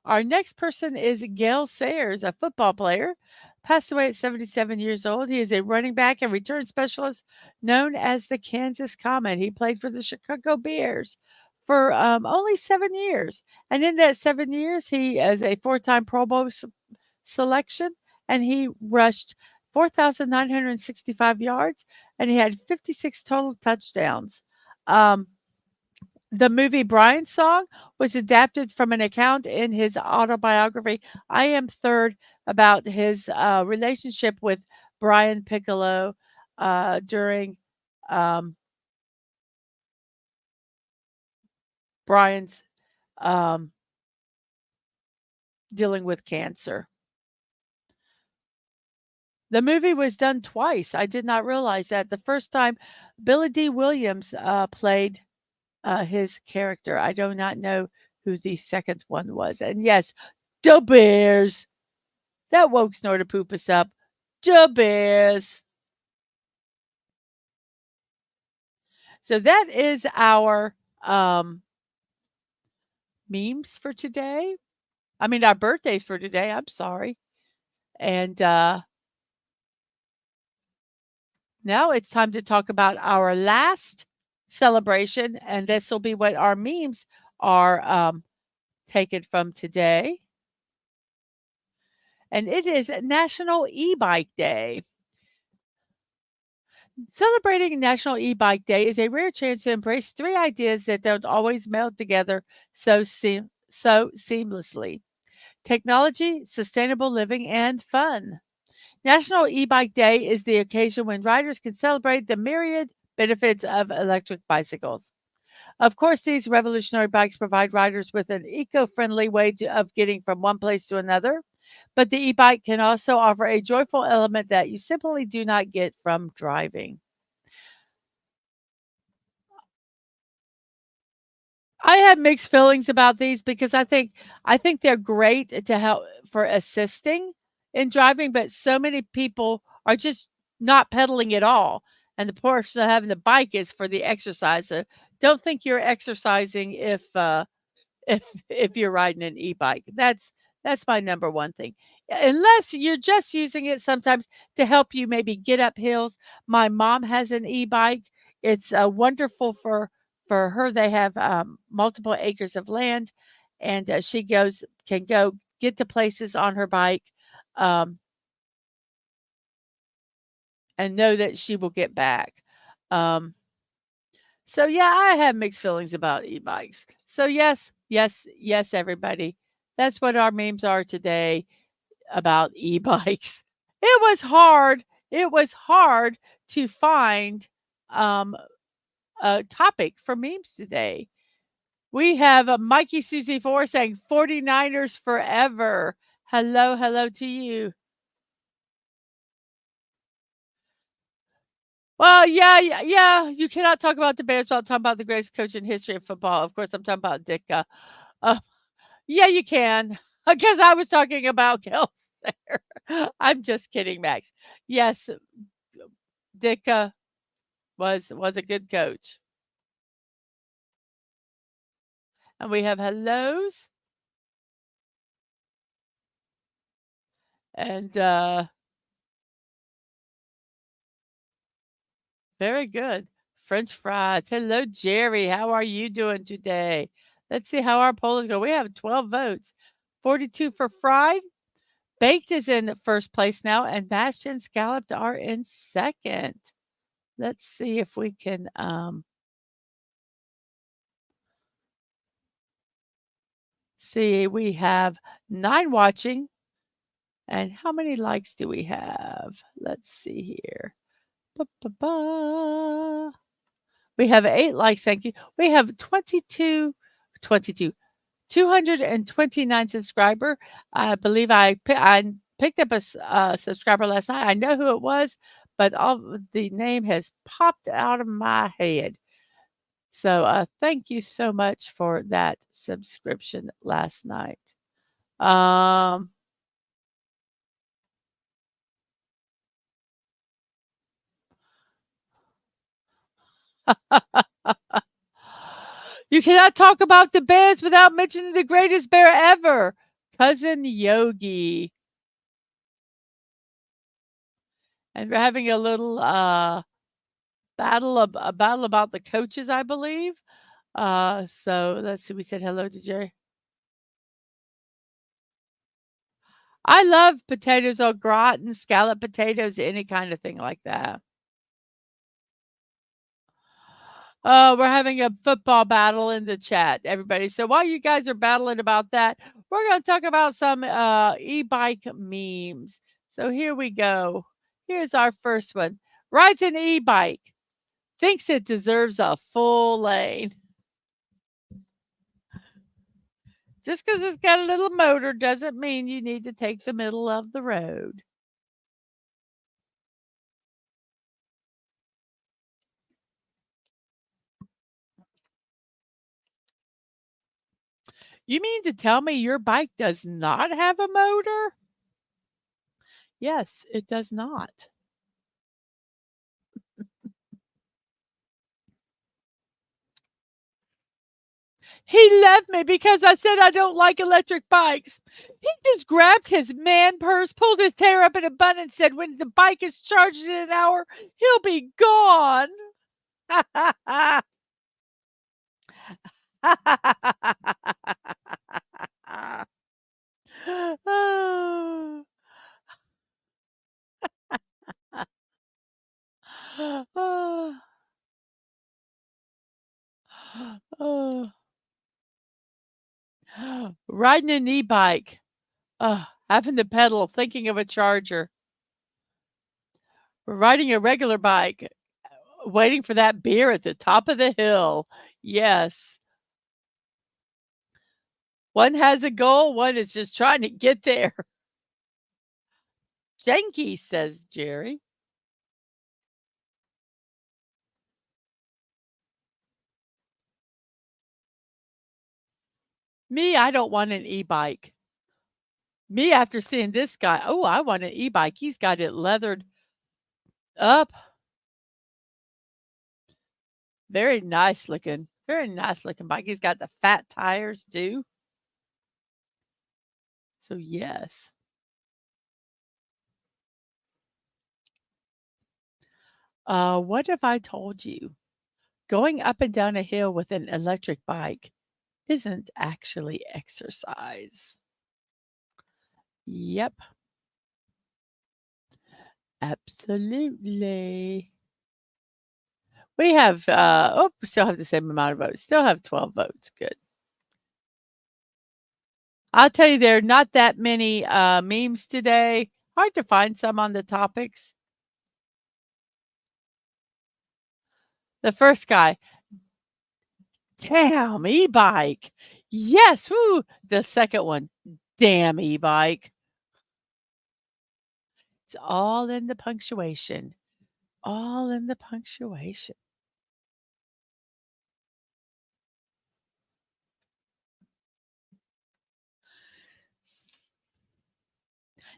Our next person is Gale Sayers, a football player, passed away at 77 years old. He is a running back and return specialist known as the Kansas Comet. He played for the Chicago Bears for only 7 years. And in that 7 years, he is a four-time Pro Bowl selection, and he rushed 4,965 yards, and he had 56 total touchdowns. Um, the movie Brian's Song was adapted from an account in his autobiography, I Am Third, about his relationship with Brian Piccolo during um, Brian's um, dealing with cancer. The movie was done twice. I did not realize that. The first time, Billy D. Williams played his character. I do not know who the second one was. And yes, the Bears. That woke Snore to poop us up. The Bears. So that is our memes for today. I mean, our birthdays for today. I'm sorry. And now it's time to talk about our last celebration. And this will be what our memes are taken from today. And it is National E-Bike Day. Celebrating National E-Bike Day is a rare chance to embrace three ideas that don't always meld together so seamlessly: technology, sustainable living, and fun. National E-Bike Day is the occasion when riders can celebrate the myriad benefits of electric bicycles. Of course, these revolutionary bikes provide riders with an eco-friendly way of getting from one place to another, but the e-bike can also offer a joyful element that you simply do not get from driving. I have mixed feelings about these because I think they're great to help for assisting in driving, but so many people are just not pedaling at all, and the portion of having the bike is for the exercise. So don't think you're exercising if you're riding an e-bike. That's my number one thing. Unless you're just using it sometimes to help you maybe get up hills. My mom has an e-bike. It's wonderful for her. They have multiple acres of land, and she goes can go get to places on her bike, um, and know that she will get back. Um, so yeah, I have mixed feelings about e-bikes. So yes, yes, yes, everybody. That's what our memes are today about e-bikes. It was hard. It was hard to find um, a topic for memes today. We have Mikey Susie 4 saying 49ers forever. Hello, hello to you. Well, yeah, yeah, yeah. You cannot talk about the Bears without talking about the greatest coach in history of football. Of course, I'm talking about Ditka. Uh, yeah, you can, because I was talking about Kelsey. I'm just kidding, Max. Yes, Ditka was a good coach. And we have hellos and very good. French fries. Hello, Jerry. How are you doing today? Let's see how our polls go. We have 12 votes. 42 for fried. Baked is in first place now, and mashed and scalloped are in second. Let's see if we can see. We have 9 watching. And how many likes do we have? Let's see here. Ba, ba, ba. We have 8 likes, thank you. We have 22, 229 subscriber. I believe I picked up a subscriber last night. I know who it was, but all the name has popped out of my head. So, thank you so much for that subscription last night. Um, you cannot talk about the bears without mentioning the greatest bear ever, Cousin Yogi. And we're having a little a battle about the coaches, I believe. So let's see. We said hello to Jerry. I love potatoes au gratin, scallop potatoes, any kind of thing like that. We're having a football battle in the chat, everybody. So while you guys are battling about that, we're going to talk about some e-bike memes. So here we go. Here's our first one. Rides an e-bike, thinks it deserves a full lane. Just because it's got a little motor doesn't mean you need to take the middle of the road. You mean to tell me your bike does not have a motor? Yes, it does not. He left me because I said I don't like electric bikes. He just grabbed his man purse, pulled his hair up in a bun, and said, when the bike is charged in an hour, he'll be gone. Riding an e-bike. Having to pedal, thinking of a charger. Riding a regular bike, waiting for that beer at the top of the hill. Yes. One has a goal, one is just trying to get there. Janky, says Jerry. Me, I don't want an e-bike. Me, after seeing this guy, oh, I want an e-bike. He's got it leathered up. Very nice looking bike. He's got the fat tires too. So yes. What if I told you going up and down a hill with an electric bike isn't actually exercise? Yep, absolutely. We have, we still have the same amount of votes. Still have 12 votes. Good. I'll tell you, there are not that many memes today. Hard to find some on the topics. The first guy, damn e-bike. Yes, woo. The second one, damn e-bike. It's all in the punctuation. All in the punctuation.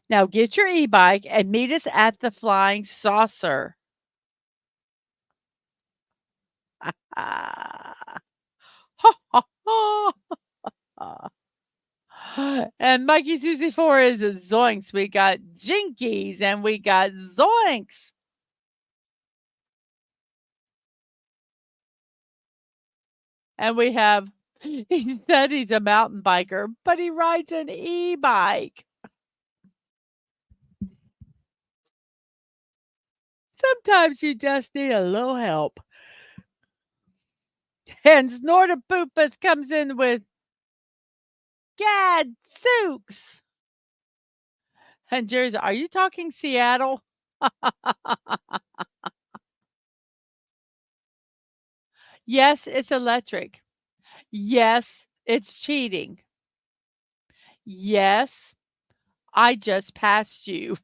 Now get your e-bike and meet us at the Flying Saucer. Ah. Ha, ha, ha. And Mikey Susie 4 is a zoinks. We got jinkies and we got zoinks. And we have, he said he's a mountain biker, but he rides an e-bike. Sometimes you just need a little help. And Snortapoopus comes in with Gadzooks. And Jerry's, are you talking Seattle? Yes, it's electric. Yes, it's cheating. Yes, I just passed you.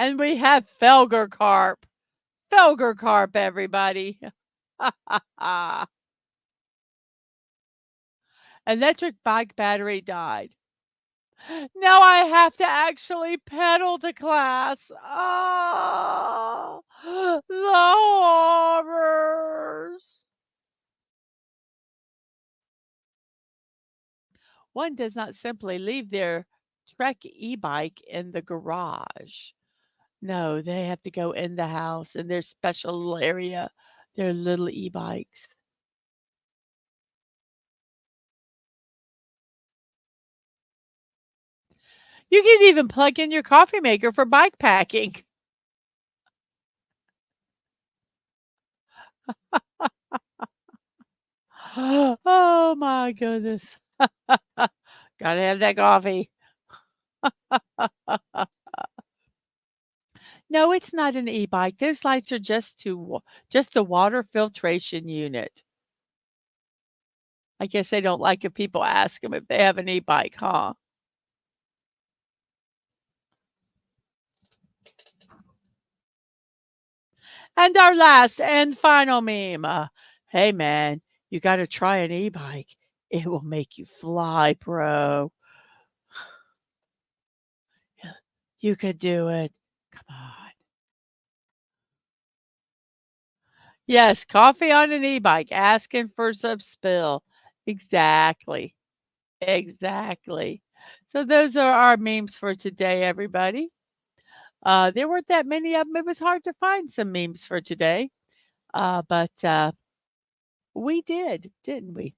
And we have Felger Carp. Felger Carp, everybody. Electric bike battery died. Now I have to actually pedal to class. Oh, the horrors. One does not simply leave their Trek e-bike in the garage. No, they have to go in the house in their special little area, their little e-bikes. You can even plug in your coffee maker for bike packing. Oh my goodness. Gotta have that coffee. No, it's not an e-bike. Those lights are just the water filtration unit. I guess they don't like if people ask them if they have an e-bike, huh? And our last and final meme. Hey man, you gotta try an e-bike. It will make you fly, bro. Yeah, you could do it. Come on. Yes, coffee on an e-bike, asking for some spill. Exactly. Exactly. So those are our memes for today, everybody. There weren't that many of them. It was hard to find some memes for today, but we did, didn't we?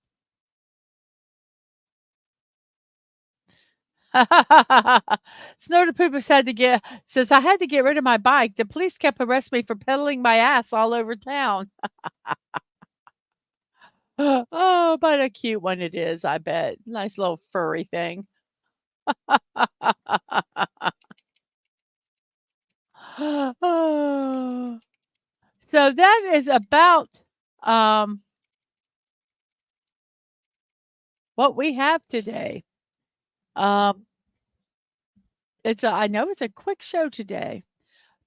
Snow the Pooper says I had to get rid of my bike. The police kept arresting me for pedaling my ass all over town. Oh, but a cute one it is, I bet. Nice little furry thing. Oh. So that is about what we have today. Um, I know it's a quick show today,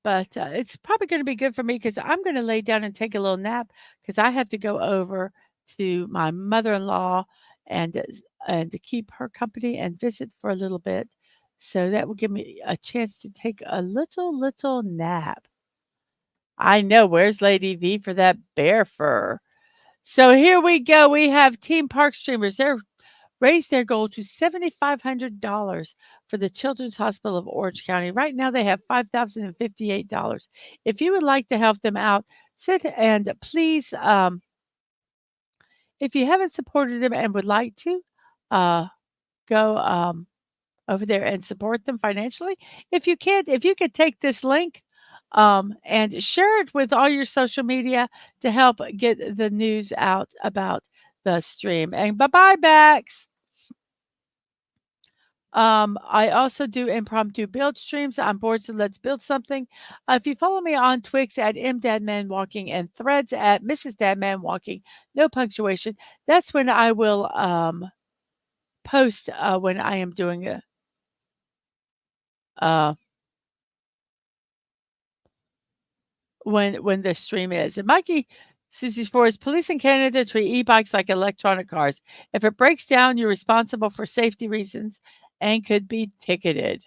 but it's probably going to be good for me because I'm going to lay down and take a little nap because I have to go over to my mother-in-law and and to keep her company and visit for a little bit. So that will give me a chance to take a little nap. I know. Where's Lady V for that bear fur? So here we go. We have Team Park Streamers. They're raised their goal to $7,500 for the Children's Hospital of Orange County. Right now, they have $5,058. If you would like to help them out, sit and please, if you haven't supported them and would like to, uh, go over there and support them financially. If you could take this link and share it with all your social media to help get the news out about the stream. And bye bye, Bax. I also do impromptu build streams. I'm bored, so let's build something. If you follow me on Twix at MDadmanWalking and Threads at Mrs.DadmanWalking, no punctuation, that's when I will post when I am doing a uh, when the stream is. And Mikey Susie's Forest, police in Canada treat e-bikes like electronic cars. If it breaks down, you're responsible for safety reasons and could be ticketed.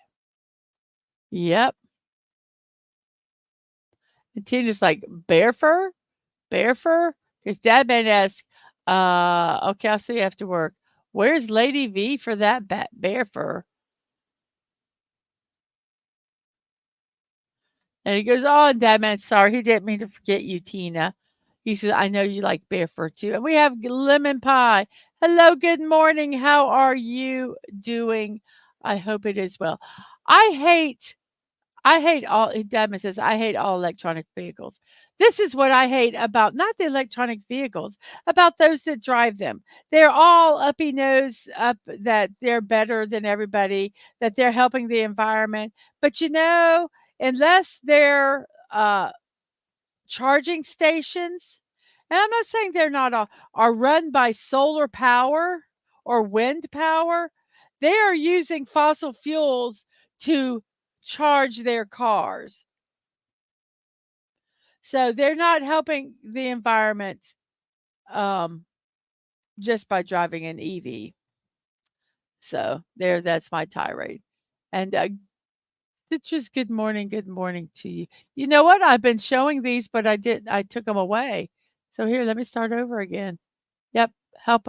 Yep. And Tina's like, bear fur? Bear fur? His dad man asked, okay, I'll see you after work. Where's Lady V for that bear fur? And he goes, oh, dad man, sorry, he didn't mean to forget you, Tina. He says, I know you like bear fur too. And we have lemon pie. Hello, good morning. How are you doing? I hope it is well. I hate I hate all Devin says, "I hate all electronic vehicles." This is what I hate about not the electronic vehicles, about those that drive them. They're all uppy nose up that they're better than everybody, that they're helping the environment. But unless they're charging stations, and I'm not saying they're not are run by solar power or wind power, they are using fossil fuels to charge their cars. So they're not helping the environment um, just by driving an EV. So there, that's my tirade. And Citrus, good morning to you. You know what? I've been showing these, but I took them away. So here, let me start over again. Yep, help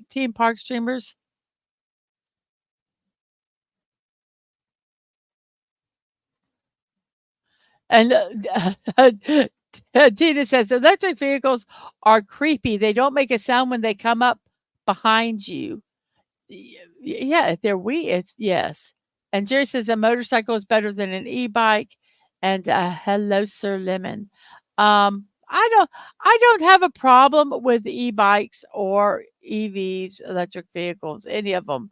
Team Park streamers. And Tina says electric vehicles are creepy. They don't make a sound when they come up behind you. Yeah, they're we. It's yes. And Jerry says a motorcycle is better than an e-bike. And hello, Sir Lemon. I don't have a problem with e-bikes or EVs, electric vehicles, any of them.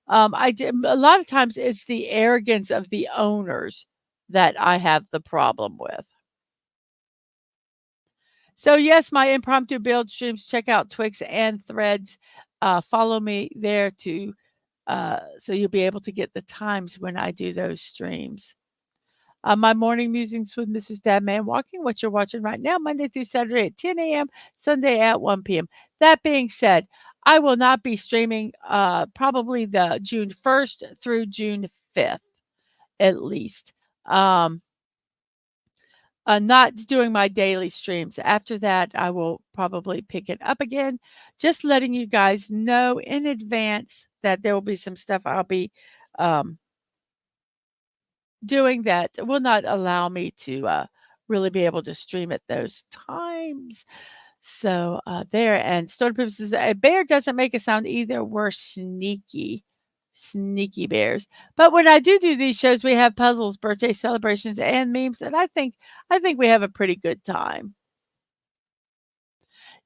A lot of times it's the arrogance of the owners that I have the problem with. So yes, my impromptu build streams. Check out Twix and Threads. Follow me there to so you'll be able to get the times when I do those streams. My morning musings with Mrs. Dadman Walking, what you're watching right now, Monday through Saturday at 10 a.m., Sunday at 1 p.m. That being said, I will not be streaming probably the June 1st through June 5th, at least. Um, not doing my daily streams. After that, I will probably pick it up again. Just letting you guys know in advance that there will be some stuff I'll be um, doing that will not allow me to really be able to stream at those times. So there, and Stone Poops says a bear doesn't make a sound either. We're sneaky, sneaky bears. But when I do these shows, we have puzzles, birthday celebrations, and memes, and I think we have a pretty good time.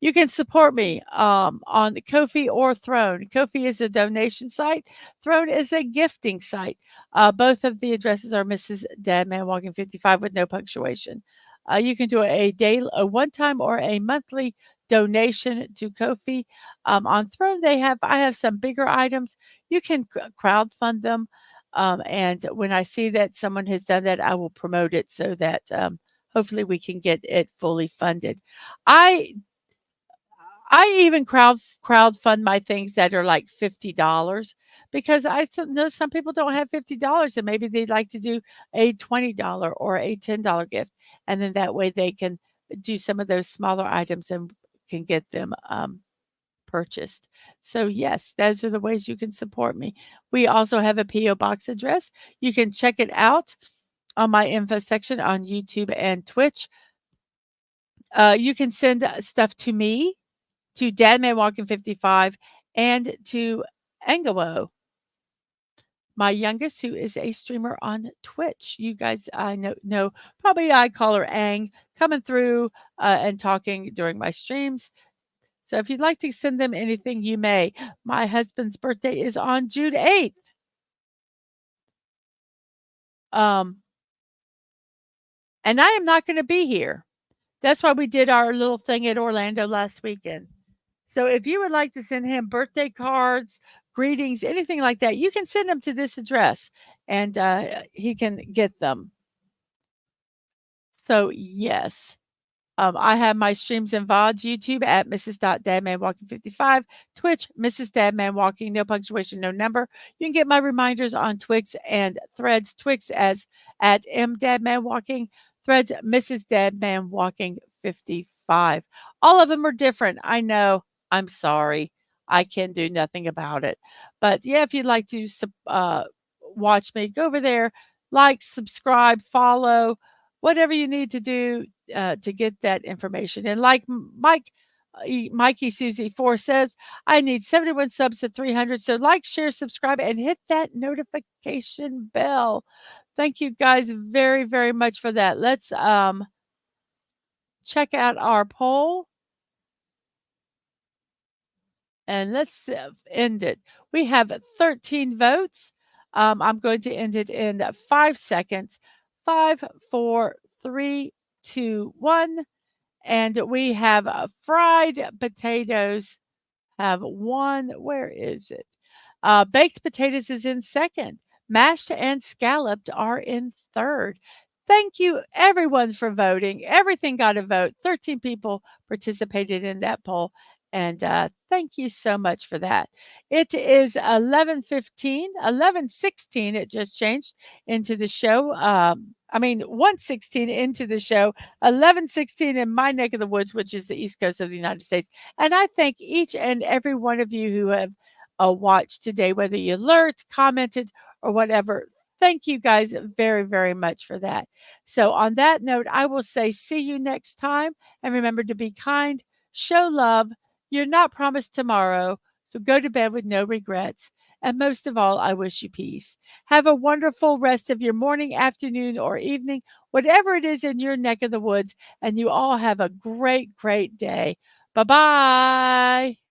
You can support me on Ko-fi or Throne. Ko-fi is a donation site. Throne is a gifting site. Both of the addresses are Mrs. Dadman Walking 55 with no punctuation. You can do a one-time or a monthly donation to Ko-fi. On Throne, I have some bigger items. You can crowd fund them. And when I see that someone has done that, I will promote it so that hopefully we can get it fully funded. I I even crowdfund my things that are like $50 because know some people don't have $50 and maybe they'd like to do a $20 or a $10 gift. And then that way they can do some of those smaller items and can get them purchased. So, yes, those are the ways you can support me. We also have a P.O. Box address. You can check it out on my info section on YouTube and Twitch. You can send stuff to me to Dadman Walking 55 and to Angelo, my youngest, who is a streamer on Twitch. You guys, I know probably I call her Ang, coming through and talking during my streams. So if you'd like to send them anything, you may. My husband's birthday is on June 8th. Um, and I am not going to be here. That's why we did our little thing at Orlando last weekend. So if you would like to send him birthday cards, greetings, anything like that, you can send them to this address and he can get them. So, yes. I have my streams and VODs, YouTube at Mrs.DadmanWalking55, Twitch, Mrs. Dadman Walking, no punctuation, no number. You can get my reminders on Twix and Threads. Twix as at MDadmanWalking, Threads, Mrs. Dadman Walking 55. All of them are different. I know. I'm sorry. I can do nothing about it. But yeah, if you'd like to watch me, go over there, like, subscribe, follow, whatever you need to do to get that information. And like Mikey Susie 4 says, I need 71 subs to 300. So like, share, subscribe, and hit that notification bell. Thank you guys very, very much for that. Let's check out our poll and let's end it. We have 13 votes. I'm going to end it in 5 seconds. 5, 4, 3, 2, 1. And we have fried potatoes have won. Where is it? Baked potatoes is in second. Mashed and scalloped are in third. Thank you, everyone, for voting. Everything got a vote. 13 people participated in that poll. And thank you so much for that. It is 11:15, 11:16. It just changed into the show. 1:16 into the show, 11:16 in my neck of the woods, which is the East Coast of the United States. And I thank each and every one of you who have watched today, whether you lurked, commented, or whatever. Thank you guys very, very much for that. So, on that note, I will say see you next time. And remember to be kind, show love. You're not promised tomorrow. So, go to bed with no regrets. And most of all, I wish you peace. Have a wonderful rest of your morning, afternoon, or evening, whatever it is in your neck of the woods. And you all have a great, great day. Bye bye.